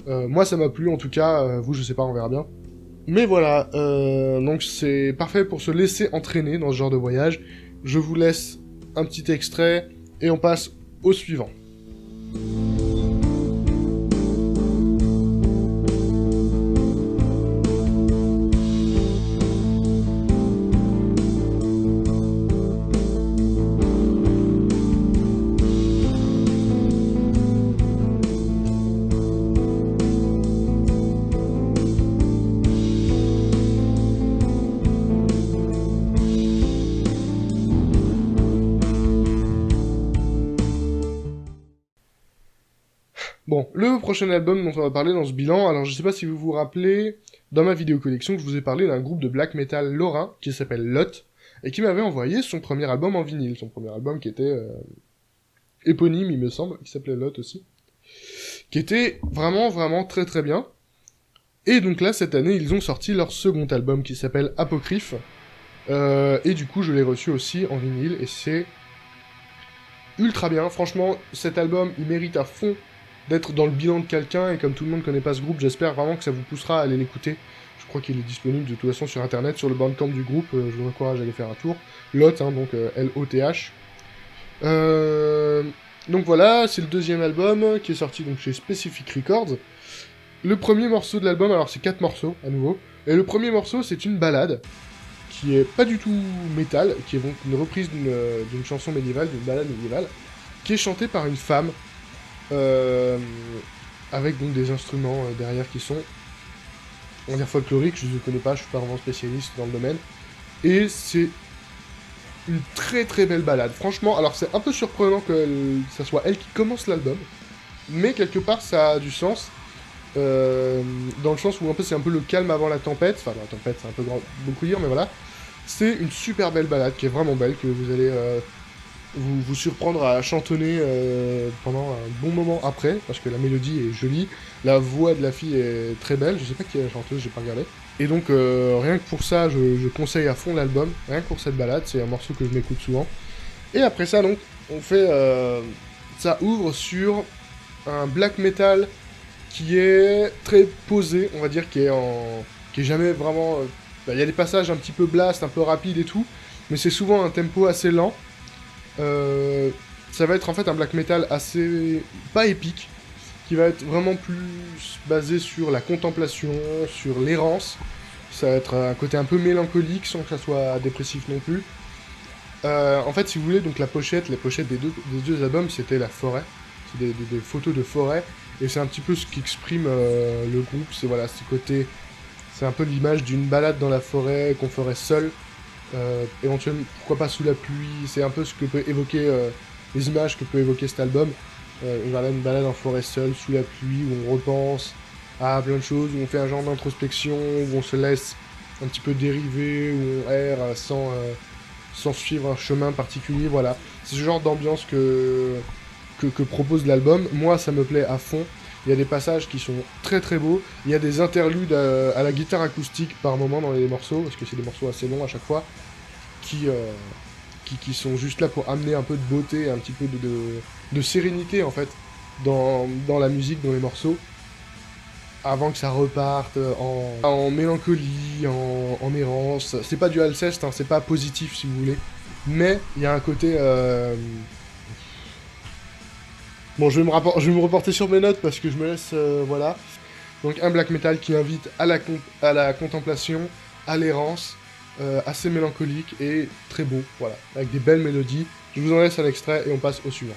Moi, ça m'a plu, en tout cas. Vous, je sais pas, on verra bien. Mais voilà, donc c'est parfait pour se laisser entraîner dans ce genre de voyage. Je vous laisse un petit extrait, et on passe au suivant. Bon, le prochain album dont on va parler dans ce bilan, alors je sais pas si vous vous rappelez, dans ma vidéo collection, je vous ai parlé d'un groupe de black metal lorrain qui s'appelle Lot, et qui m'avait envoyé son premier album en vinyle, son premier album qui était éponyme, il me semble, qui s'appelait Lot aussi, qui était vraiment, vraiment très très bien. Et donc là, cette année, ils ont sorti leur second album qui s'appelle Apocryphe, et du coup, je l'ai reçu aussi en vinyle, et c'est ultra bien. Franchement, cet album, il mérite à fond d'être dans le bilan de quelqu'un, et comme tout le monde connaît pas ce groupe, j'espère vraiment que ça vous poussera à aller l'écouter. Je crois qu'il est disponible de toute façon sur internet, sur le bandcamp du groupe, je vous encourage à aller faire un tour. Lot, hein, donc L-O-T-H. Donc voilà, c'est le deuxième album qui est sorti donc chez Specific Records. Le premier morceau de l'album, alors c'est 4 morceaux à nouveau, et le premier morceau c'est une ballade, qui est pas du tout métal, qui est donc une reprise d'une chanson médiévale, d'une ballade médiévale, qui est chantée par une femme, avec donc des instruments derrière qui sont, on va dire, folkloriques. Je ne connais pas, je suis pas vraiment spécialiste dans le domaine, et c'est une très très belle ballade. Franchement, alors c'est un peu surprenant que ça soit elle qui commence l'album, mais quelque part ça a du sens, dans le sens où un peu c'est un peu le calme avant la tempête. Enfin, la tempête c'est un peu beaucoup dire, mais voilà. C'est une super belle ballade qui est vraiment belle, que vous allez vous surprendre à chantonner pendant un bon moment après, parce que la mélodie est jolie, la voix de la fille est très belle, je sais pas qui est la chanteuse, j'ai pas regardé. Et donc rien que pour ça, je conseille à fond l'album, rien que pour cette balade, c'est un morceau que je m'écoute souvent. Et après ça, donc, on fait... ça ouvre sur un black metal qui est très posé, on va dire, qui est jamais vraiment... Il y a des passages un petit peu blast, un peu rapide et tout, mais c'est souvent un tempo assez lent. Ça va être en fait un black metal assez... pas épique, qui va être vraiment plus basé sur la contemplation, sur l'errance. Ça va être un côté un peu mélancolique, sans que ça soit dépressif non plus. En fait, si vous voulez, donc les pochettes des deux albums, c'était la forêt. C'est des photos de forêt. Et c'est un petit peu ce qui exprime le groupe. C'est voilà, c'est un peu l'image d'une balade dans la forêt qu'on ferait seul. Éventuellement, pourquoi pas sous la pluie. C'est un peu ce que peut évoquer les images que peut évoquer cet album. Voilà, une balade en forêt seule, sous la pluie, où on repense à plein de choses, où on fait un genre d'introspection, où on se laisse un petit peu dériver, où on erre sans suivre un chemin particulier, voilà. C'est ce genre d'ambiance que propose l'album. Moi, ça me plaît à fond. Il y a des passages qui sont très très beaux. Il y a des interludes à la guitare acoustique par moment dans les morceaux, parce que c'est des morceaux assez longs à chaque fois, qui sont juste là pour amener un peu de beauté, un petit peu de sérénité en fait, dans la musique, dans les morceaux, avant que ça reparte en mélancolie, en errance. C'est pas du Alceste, hein, c'est pas positif si vous voulez, mais il y a un côté... Bon, je vais me reporter sur mes notes parce que je me laisse... voilà. Donc un black metal qui invite à la contemplation, à l'errance, assez mélancolique et très beau, voilà, avec des belles mélodies. Je vous en laisse un extrait et on passe au suivant.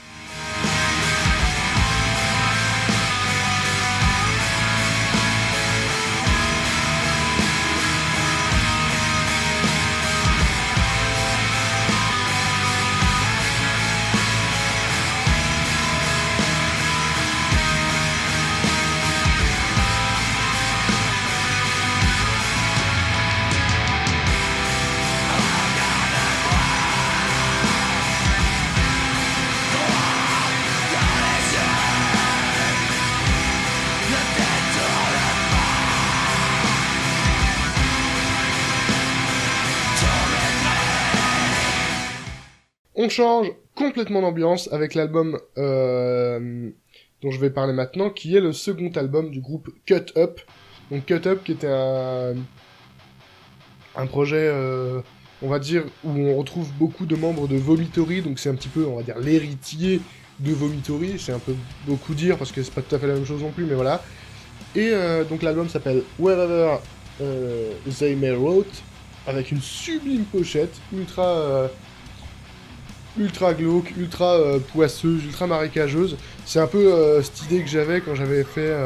On change complètement d'ambiance avec l'album dont je vais parler maintenant, qui est le second album du groupe Cut Up. Donc Cut Up qui était un projet, on va dire, où on retrouve beaucoup de membres de Vomitory, donc c'est un petit peu, on va dire, l'héritier de Vomitory, c'est un peu beaucoup dire, parce que c'est pas tout à fait la même chose non plus, mais voilà. Et donc l'album s'appelle Wherever They May Wrote, avec une sublime pochette, ultra glauque, ultra poisseuse, ultra marécageuse. C'est un peu cette idée que j'avais quand j'avais fait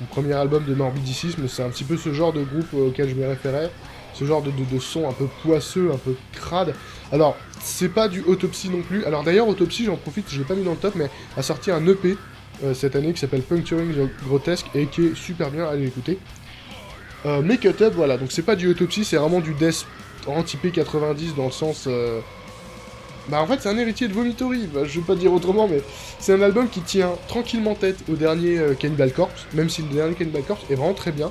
mon premier album de Morbidicisme. C'est un petit peu ce genre de groupe auquel je me référais. Ce genre de son un peu poisseux, un peu crade. Alors, c'est pas du Autopsy non plus. Alors d'ailleurs, Autopsy, j'en profite, je l'ai pas mis dans le top, mais a sorti un EP cette année qui s'appelle Puncturing the Grotesque et qui est super bien, allez l'écouter. Mais Cut Up, voilà, donc c'est pas du Autopsy, c'est vraiment du death anti-P 90 dans le sens... Bah en fait c'est un héritier de Vomitory, bah, je vais pas dire autrement, mais c'est un album qui tient tranquillement tête au dernier Cannibal Corpse, même si le dernier Cannibal Corpse est vraiment très bien.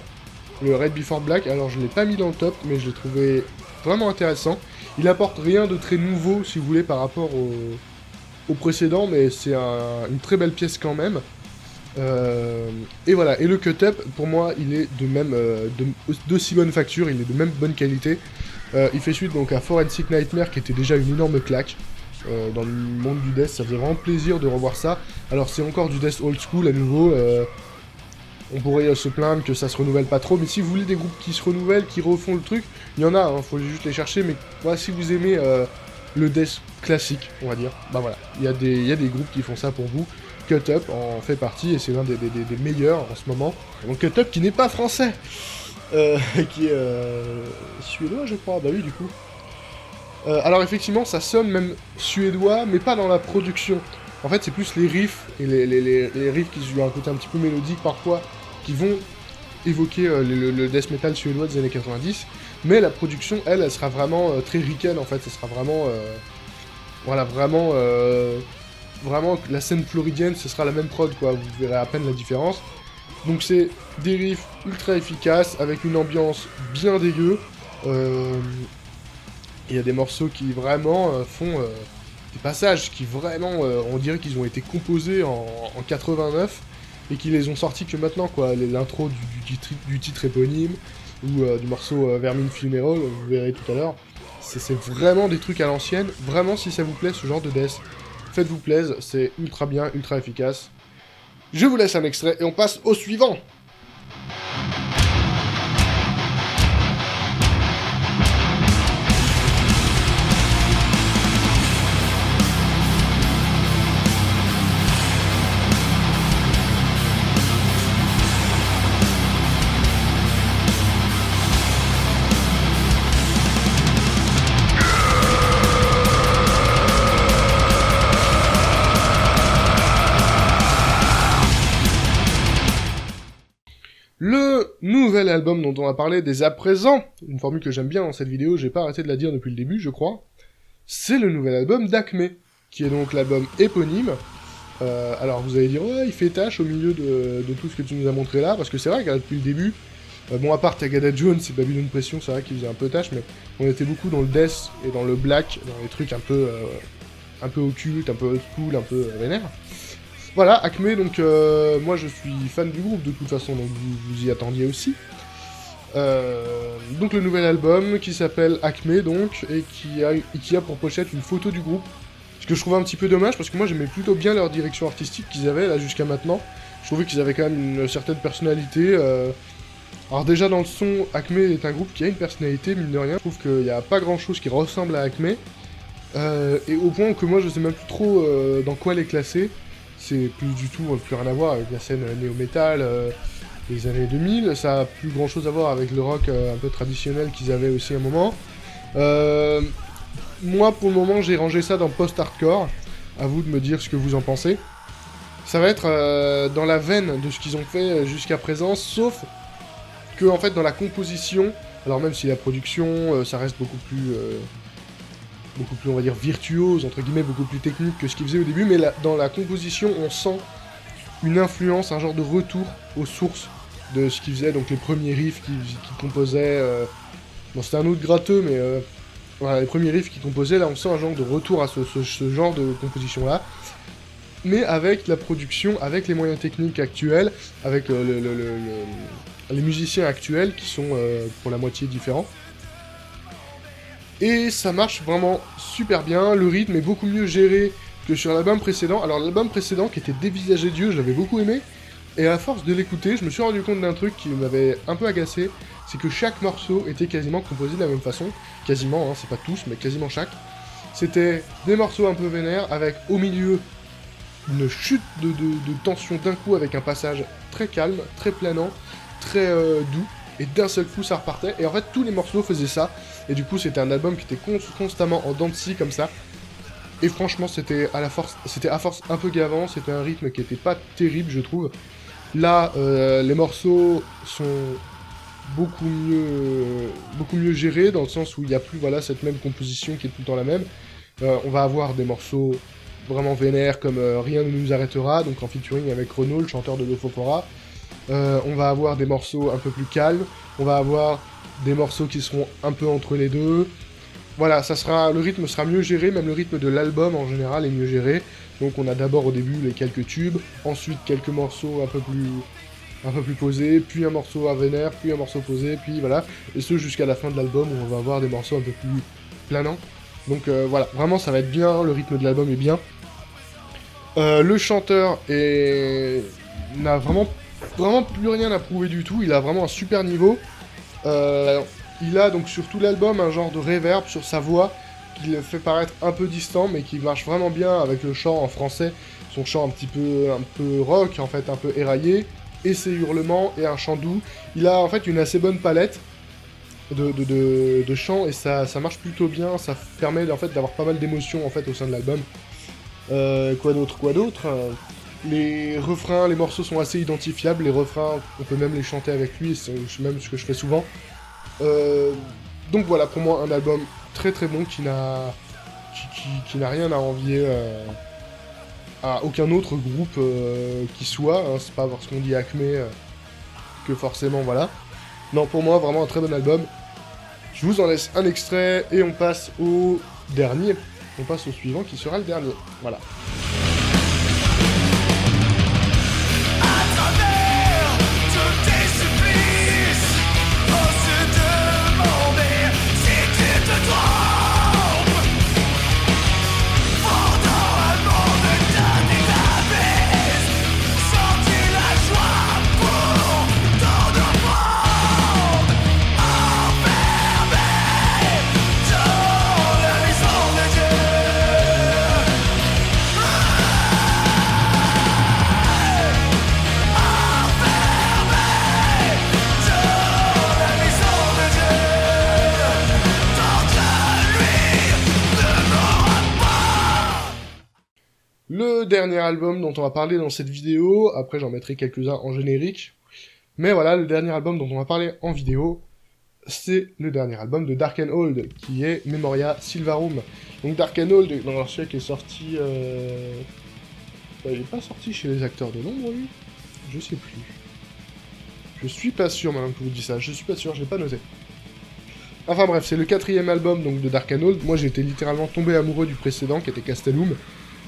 Le Red Before Black, alors je l'ai pas mis dans le top, mais je l'ai trouvé vraiment intéressant. Il apporte rien de très nouveau, si vous voulez, par rapport au précédent, mais c'est une très belle pièce quand même. Et voilà, et le Cut Up, pour moi, il est de si bonne facture, il est de même bonne qualité. Il fait suite donc à Forensic Nightmare, qui était déjà une énorme claque dans le monde du death. Ça faisait vraiment plaisir de revoir ça. Alors c'est encore du death old school à nouveau. On pourrait se plaindre que ça se renouvelle pas trop, mais si vous voulez des groupes qui se renouvellent, qui refont le truc, il y en a, hein, faut juste les chercher. Mais voilà, si vous aimez le death classique, on va dire, bah voilà, il y a des groupes qui font ça pour vous. Cut Up en fait partie et c'est l'un des meilleurs en ce moment. Donc Cut Up qui n'est pas français. Qui est suédois, je crois. Bah oui, du coup. Alors effectivement, ça sonne même suédois, mais pas dans la production. En fait, c'est plus les riffs, et les riffs qui ont un côté un petit peu mélodique parfois, qui vont évoquer le death metal suédois des années 90. Mais la production, elle sera vraiment très ricaine, en fait. Ça sera vraiment... voilà, vraiment... vraiment, la scène floridienne, ce sera la même prod, quoi. Vous verrez à peine la différence. Donc c'est des riffs ultra efficaces, avec une ambiance bien dégueu. Il y a des morceaux qui vraiment font des passages qui vraiment, on dirait qu'ils ont été composés en 89 et qu'ils les ont sortis que maintenant, quoi. L'intro du titre éponyme ou du morceau Vermin Funeral, vous verrez tout à l'heure. C'est vraiment des trucs à l'ancienne. Vraiment, si ça vous plaît, ce genre de death, faites-vous plaisir, c'est ultra bien, ultra efficace. Je vous laisse un extrait et on passe au suivant. Le nouvel album dont on va parler dès à présent, une formule que j'aime bien dans cette vidéo, j'ai pas arrêté de la dire depuis le début, je crois, c'est le nouvel album d'Acme, qui est donc l'album éponyme. Alors vous allez dire, ouais, il fait tâche au milieu de tout ce que tu nous as montré là, parce que c'est vrai que depuis le début, bon, à part Tagada Jones et Babylon Pression, c'est vrai qu'ils faisaient un peu tâche, mais on était beaucoup dans le death et dans le black, dans les trucs un peu occultes, un peu old school, un peu vénère. Voilà, Acme, donc moi je suis fan du groupe de toute façon, donc vous y attendiez aussi. Donc le nouvel album qui s'appelle Acme, donc, et qui a pour pochette une photo du groupe. Ce que je trouvais un petit peu dommage, parce que moi j'aimais plutôt bien leur direction artistique qu'ils avaient là jusqu'à maintenant. Je trouvais qu'ils avaient quand même une certaine personnalité. Alors déjà dans le son, Acme est un groupe qui a une personnalité, mine de rien. Je trouve qu'il n'y a pas grand chose qui ressemble à Acme. Et au point que moi je sais même plus trop dans quoi les classer. C'est plus du tout, plus rien à voir avec la scène néo-metal des années 2000. Ça a plus grand chose à voir avec le rock un peu traditionnel qu'ils avaient aussi à un moment. Moi pour le moment j'ai rangé ça dans post-hardcore. À vous de me dire ce que vous en pensez. Ça va être dans la veine de ce qu'ils ont fait jusqu'à présent, sauf que en fait dans la composition, alors même si la production ça reste beaucoup plus on va dire virtuose, entre guillemets, beaucoup plus technique que ce qu'ils faisaient au début, mais dans la composition on sent une influence, un genre de retour aux sources de ce qu'ils faisaient, donc les premiers riffs qu'ils composaient, bon c'était un autre gratteux, mais voilà, les premiers riffs qu'ils composaient, là on sent un genre de retour à ce genre de composition là, mais avec la production, avec les moyens techniques actuels, avec les musiciens actuels qui sont pour la moitié différents. Et ça marche vraiment super bien, le rythme est beaucoup mieux géré que sur l'album précédent. Alors l'album précédent qui était Dévisager Dieu, je l'avais beaucoup aimé, et à force de l'écouter, je me suis rendu compte d'un truc qui m'avait un peu agacé, c'est que chaque morceau était quasiment composé de la même façon, quasiment, hein, c'est pas tous, mais quasiment chaque. C'était des morceaux un peu vénères, avec au milieu une chute de tension d'un coup, avec un passage très calme, très planant, très doux, et d'un seul coup ça repartait, et en fait tous les morceaux faisaient ça, et du coup c'était un album qui était constamment en dents de scie comme ça, et franchement c'était à force un peu gavant, c'était un rythme qui était pas terrible je trouve. Là les morceaux sont beaucoup mieux gérés, dans le sens où il n'y a plus voilà, cette même composition qui est tout le temps la même. On va avoir des morceaux vraiment vénères comme Rien ne nous arrêtera, donc en featuring avec Renaud, le chanteur de Lofofora. On va avoir des morceaux un peu plus calmes, on va avoir des morceaux qui seront un peu entre les deux. Voilà, le rythme sera mieux géré, même le rythme de l'album en général est mieux géré. Donc on a d'abord au début les quelques tubes, ensuite quelques morceaux un peu plus posés, puis un morceau à vénère, puis un morceau posé, puis voilà. Et ce jusqu'à la fin de l'album où on va avoir des morceaux un peu plus planants. Donc voilà, vraiment ça va être bien, le rythme de l'album est bien. Le chanteur n'a vraiment plus rien à prouver du tout, il a vraiment un super niveau. Il a donc sur tout l'album un genre de reverb sur sa voix qui le fait paraître un peu distant, mais qui marche vraiment bien avec le chant en français, son chant un peu rock, en fait, un peu éraillé, et ses hurlements, et un chant doux. Il a en fait une assez bonne palette de chant, et ça marche plutôt bien, ça permet en fait d'avoir pas mal d'émotions en fait au sein de l'album. Quoi d'autre les refrains, les morceaux sont assez identifiables, les refrains, on peut même les chanter avec lui, c'est même ce que je fais souvent. Donc voilà, pour moi, un album très très bon qui n'a rien à envier à aucun autre groupe qui soit, hein, c'est pas parce qu'on dit Acme que forcément, voilà. Non, pour moi, vraiment un très bon album. Je vous en laisse un extrait et on passe au dernier. On passe au suivant qui sera le dernier. Voilà. Le dernier album dont on va parler dans cette vidéo, après j'en mettrai quelques-uns en générique, Mais voilà, le dernier album dont on va parler en vidéo, c'est le dernier album de Dark and Old, qui est Memoria Silvarum. Donc Dark and Old, dans leur qui est sorti... il est pas sorti chez les acteurs de l'ombre, lui? Je sais plus. Je suis pas sûr, maintenant que je vous dis ça, je suis pas sûr, je l'ai pas noté. Enfin bref, c'est le 4e album donc, de Dark and Old. Moi j'étais littéralement tombé amoureux du précédent, qui était Castellum,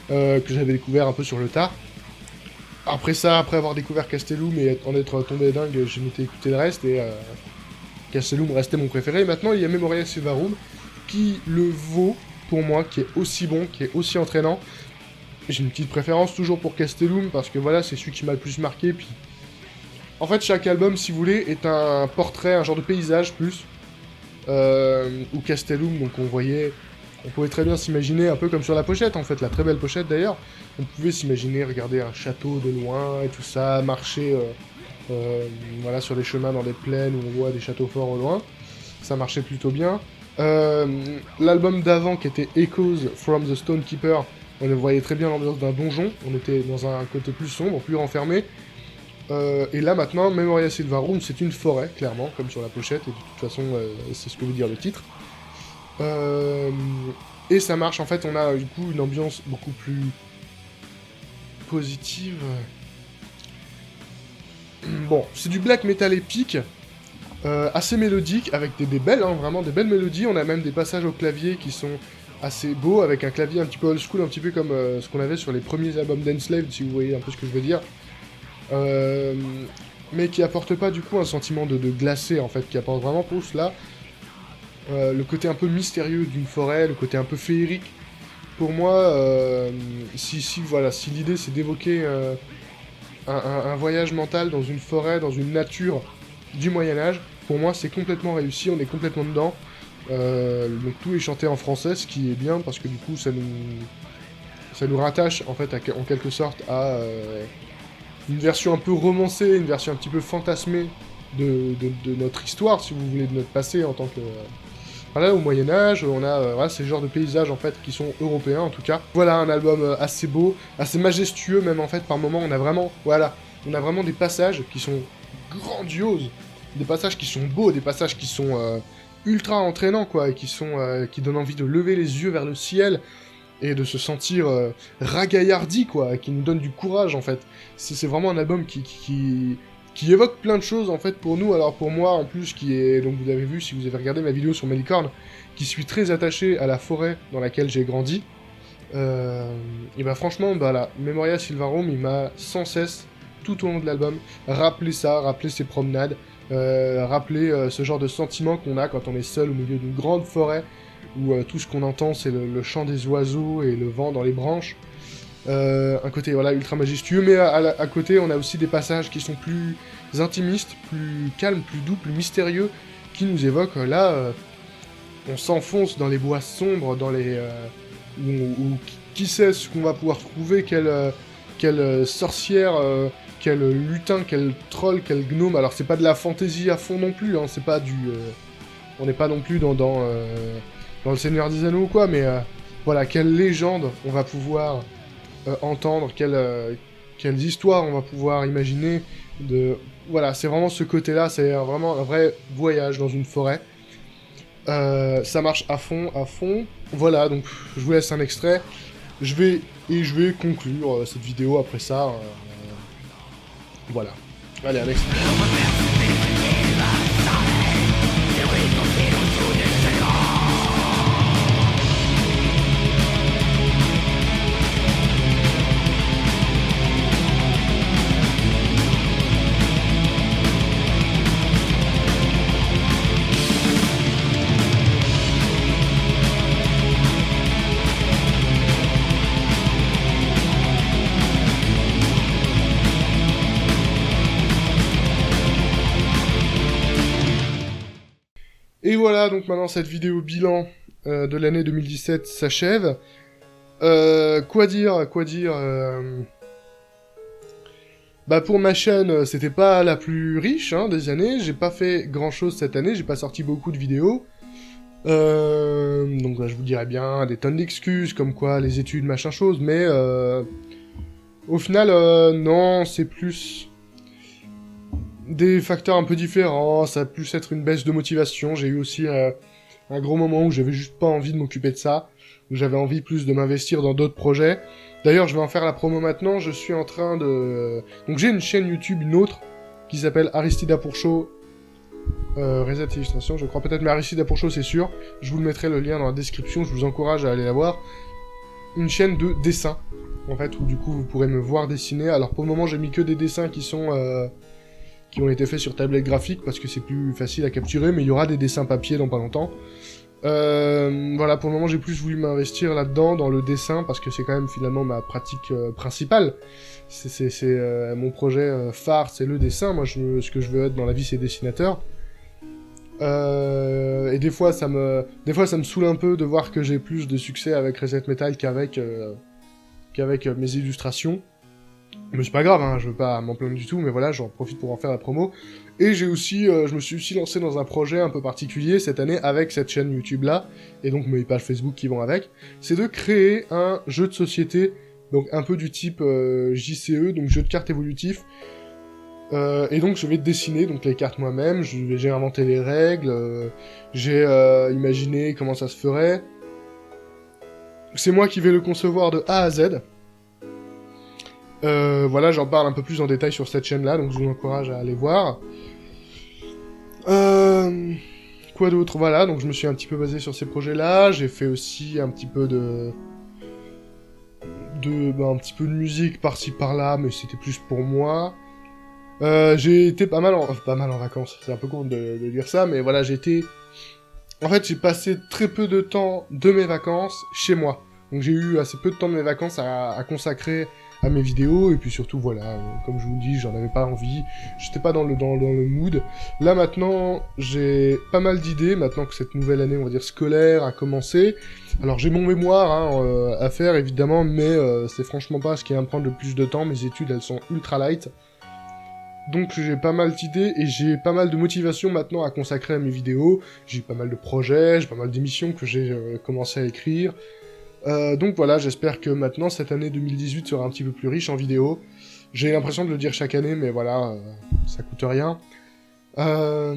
que j'avais découvert un peu sur le tard. Après ça, après avoir découvert Castellum et en être tombé dingue, je m'étais écouté le reste, et Castellum restait mon préféré. Maintenant il y a Memoria Silvarum, qui le vaut pour moi, qui est aussi bon, qui est aussi entraînant. J'ai une petite préférence toujours pour Castellum, parce que voilà, c'est celui qui m'a le plus marqué, puis... En fait, chaque album, si vous voulez, est un portrait, un genre de paysage, plus, ou Castellum, donc on pouvait très bien s'imaginer, un peu comme sur la pochette, en fait, la très belle pochette d'ailleurs, on pouvait s'imaginer regarder un château de loin, et tout ça, marcher, voilà, sur les chemins dans des plaines, où on voit des châteaux forts au loin, ça marchait plutôt bien. L'album d'avant, qui était Echoes from the Stone Keeper, on voyait très bien l'ambiance d'un donjon, on était dans un côté plus sombre, plus renfermé. Et là maintenant, Memoria Silvarum, c'est une forêt, clairement, comme sur la pochette, et de toute façon, c'est ce que veut dire le titre. Et ça marche, en fait, on a du coup une ambiance beaucoup plus positive. Bon, c'est du black metal épique, assez mélodique, avec des belles, hein, vraiment des belles mélodies. On a même des passages au clavier qui sont assez beaux, avec un clavier un petit peu old school, un petit peu comme ce qu'on avait sur les premiers albums d'Enslaved, si vous voyez un peu ce que je veux dire. Mais qui apporte pas du coup un sentiment de glacé, en fait, qui apporte vraiment plus là le côté un peu mystérieux d'une forêt, le côté un peu féerique. Pour moi, si l'idée c'est d'évoquer un voyage mental dans une forêt, dans une nature du Moyen-Âge, pour moi c'est complètement réussi, on est complètement dedans. Donc tout est chanté en français, ce qui est bien parce que du coup ça nous rattache en fait en quelque sorte à une version un peu romancée, une version un petit peu fantasmée de notre histoire, si vous voulez, de notre passé en tant que... Voilà, au Moyen-Âge, on a voilà, ces genres de paysages en fait qui sont européens en tout cas. Voilà, un album assez beau, assez majestueux même en fait, par moments on a vraiment des passages qui sont grandioses, des passages qui sont beaux, des passages qui sont ultra entraînants quoi, et qui donnent envie de lever les yeux vers le ciel et de se sentir ragaillardi quoi, qui nous donne du courage en fait. C'est vraiment un album qui évoque plein de choses en fait pour nous. Alors pour moi en plus qui est, donc vous avez vu si vous avez regardé ma vidéo sur Melicorne, qui suis très attaché à la forêt dans laquelle j'ai grandi, et bah franchement bah là, Memoria Silvarum il m'a sans cesse tout au long de l'album rappelé ça, rappelé ses promenades, rappelé ce genre de sentiment qu'on a quand on est seul au milieu d'une grande forêt où tout ce qu'on entend c'est le chant des oiseaux et le vent dans les branches. Un côté voilà ultra majestueux, mais à côté on a aussi des passages qui sont plus intimistes, plus calmes, plus doux, plus mystérieux, qui nous évoquent là on s'enfonce dans les bois sombres, dans les où qui sait ce qu'on va pouvoir trouver, quelle sorcière, quel lutin, quel troll, quel gnome. Alors c'est pas de la fantaisie à fond non plus, hein, c'est pas du on n'est pas non plus dans le Seigneur des Anneaux ou quoi, mais voilà, quelle légende on va pouvoir entendre, quelles histoires on va pouvoir imaginer. Voilà, c'est vraiment ce côté-là, c'est vraiment un vrai voyage dans une forêt. Ça marche à fond. Voilà, donc je vous laisse un extrait. Je vais conclure cette vidéo après ça. Voilà. Allez, un extrait. Et voilà, donc maintenant cette vidéo bilan de l'année 2017 s'achève. Quoi dire Bah pour ma chaîne, c'était pas la plus riche des années, j'ai pas fait grand chose cette année, j'ai pas sorti beaucoup de vidéos. Donc là je vous dirais bien des tonnes d'excuses, comme quoi les études, machin chose, mais au final, non, c'est plus... des facteurs un peu différents, ça a pu être une baisse de motivation, j'ai eu aussi un gros moment où j'avais juste pas envie de m'occuper de ça, où j'avais envie plus de m'investir dans d'autres projets. D'ailleurs, je vais en faire la promo maintenant, je suis en train de... Donc j'ai une chaîne YouTube, une autre, qui s'appelle Aristide Apourchot, Reset Illustration, je crois peut-être, mais Aristide Apourchot c'est sûr, je vous mettrai le lien dans la description, je vous encourage à aller la voir. Une chaîne de dessin, en fait, où du coup vous pourrez me voir dessiner. Alors pour le moment j'ai mis que des dessins qui ont été faits sur tablette graphique, parce que c'est plus facile à capturer, mais il y aura des dessins papier dans pas longtemps. Voilà, pour le moment j'ai plus voulu m'investir là-dedans, dans le dessin, parce que c'est quand même finalement ma pratique principale. C'est mon projet phare, c'est le dessin. Moi, ce que je veux être dans la vie, c'est dessinateur. Et des fois ça me saoule un peu de voir que j'ai plus de succès avec Reset Metal qu'avec mes illustrations. Mais c'est pas grave, hein, je veux pas m'en plaindre du tout, mais voilà, j'en profite pour en faire la promo. Et j'ai aussi, je me suis aussi lancé dans un projet un peu particulier cette année avec cette chaîne YouTube là, et donc mes pages Facebook qui vont avec, c'est de créer un jeu de société, donc un peu du type JCE, donc jeu de cartes évolutif. Et donc je vais dessiner donc les cartes moi-même, j'ai inventé les règles, j'ai imaginé comment ça se ferait. C'est moi qui vais le concevoir de A à Z. Voilà, j'en parle un peu plus en détail sur cette chaîne-là, donc je vous encourage à aller voir. Quoi d'autre? Voilà, donc je me suis un petit peu basé sur ces projets-là, j'ai fait aussi un petit peu un petit peu de musique par-ci par-là, mais c'était plus pour moi. J'ai été pas mal en vacances, c'est un peu con de dire ça, mais voilà, en fait, j'ai passé très peu de temps de mes vacances chez moi. Donc j'ai eu assez peu de temps de mes vacances à consacrer à mes vidéos, et puis surtout, voilà, comme je vous le dis, j'en avais pas envie, j'étais pas dans le mood. Là, maintenant, j'ai pas mal d'idées, maintenant que cette nouvelle année, on va dire, scolaire a commencé. Alors, j'ai mon mémoire à faire, évidemment, mais c'est franchement pas ce qui va me prendre le plus de temps, mes études, elles sont ultra light. Donc j'ai pas mal d'idées et j'ai pas mal de motivation maintenant à consacrer à mes vidéos. J'ai pas mal de projets, j'ai pas mal d'émissions que j'ai commencé à écrire. Donc voilà, j'espère que maintenant cette année 2018 sera un petit peu plus riche en vidéos. J'ai l'impression de le dire chaque année, mais voilà, ça coûte rien. Au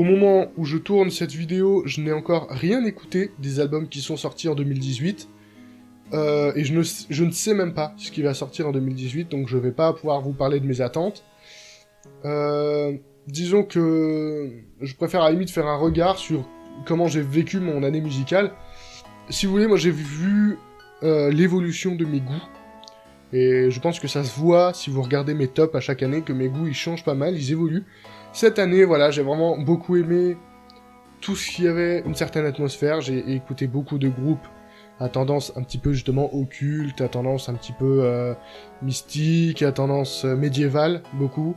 moment où je tourne cette vidéo, je n'ai encore rien écouté des albums qui sont sortis en 2018. Et je ne sais même pas ce qui va sortir en 2018, donc je vais pas pouvoir vous parler de mes attentes. Disons que je préfère à la limite faire un regard sur comment j'ai vécu mon année musicale. Si vous voulez, moi j'ai vu l'évolution de mes goûts, et je pense que ça se voit si vous regardez mes tops à chaque année, que mes goûts ils changent pas mal, ils évoluent. Cette année, voilà, j'ai vraiment beaucoup aimé tout ce qui avait une certaine atmosphère, j'ai écouté beaucoup de groupes à tendance un petit peu justement occulte, à tendance un petit peu mystique, à tendance médiévale, beaucoup,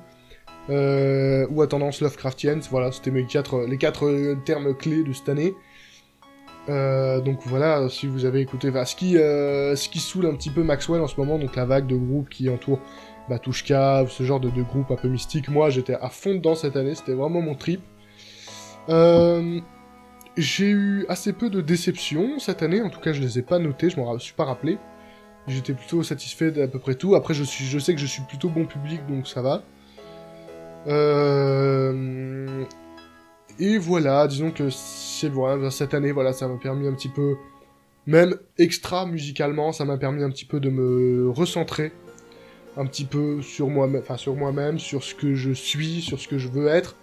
ou à tendance Lovecraftienne. Voilà, c'était les quatre termes clés de cette année. Donc voilà, si vous avez écouté, ce qui saoule un petit peu Maxwell en ce moment, donc la vague de groupes qui entoure Batushka, ce genre de groupe un peu mystique, moi j'étais à fond dedans cette année, c'était vraiment mon trip. J'ai eu assez peu de déceptions cette année, en tout cas je les ai pas notées, je m'en suis pas rappelé. J'étais plutôt satisfait d'à peu près tout, après je sais que je suis plutôt bon public, donc ça va. Et voilà, disons que cette année, voilà, ça m'a permis un petit peu, même extra musicalement, ça m'a permis un petit peu de me recentrer un petit peu sur moi-même, sur ce que je suis, sur ce que je veux être.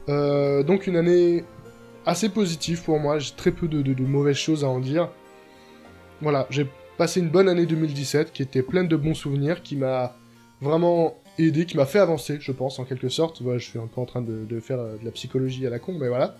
Donc une année assez positive pour moi, j'ai très peu de mauvaises choses à en dire. Voilà, j'ai passé une bonne année 2017 qui était pleine de bons souvenirs, qui m'a vraiment aidé, qui m'a fait avancer, je pense, en quelque sorte. Voilà, je suis un peu en train de faire de la psychologie à la con, mais voilà.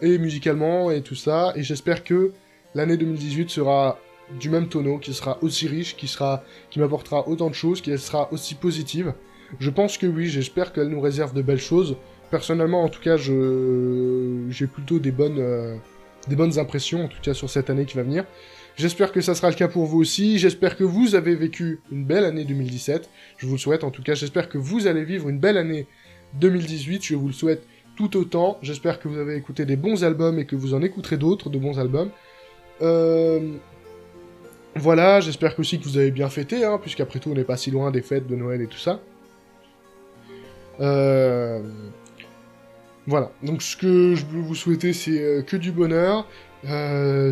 Et musicalement et tout ça, et j'espère que l'année 2018 sera du même tonneau, qui sera aussi riche, qui m'apportera autant de choses, qui sera aussi positive. Je pense que oui, j'espère qu'elle nous réserve de belles choses. Personnellement, en tout cas, j'ai plutôt des bonnes impressions, en tout cas sur cette année qui va venir. J'espère que ça sera le cas pour vous aussi, j'espère que vous avez vécu une belle année 2017, je vous le souhaite en tout cas, j'espère que vous allez vivre une belle année 2018, je vous le souhaite tout autant, j'espère que vous avez écouté des bons albums et que vous en écouterez d'autres, de bons albums. Voilà, j'espère aussi que vous avez bien fêté, hein, puisqu'après tout on n'est pas si loin des fêtes de Noël et tout ça. Voilà, donc ce que je peux vous souhaiter, c'est que du bonheur.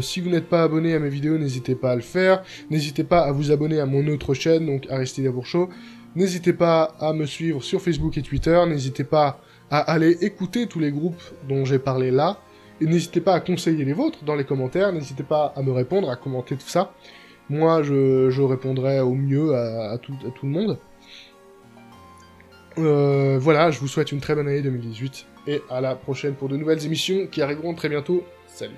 Si vous n'êtes pas abonné à mes vidéos, n'hésitez pas à le faire. N'hésitez pas à vous abonner à mon autre chaîne, donc Aristide Labour Show. N'hésitez pas à me suivre sur Facebook et Twitter. N'hésitez pas à aller écouter tous les groupes dont j'ai parlé là. Et n'hésitez pas à conseiller les vôtres dans les commentaires. N'hésitez pas à me répondre, à commenter tout ça. Moi, je répondrai au mieux à tout le monde. Voilà, je vous souhaite une très bonne année 2018. Et à la prochaine pour de nouvelles émissions qui arriveront très bientôt. Salut.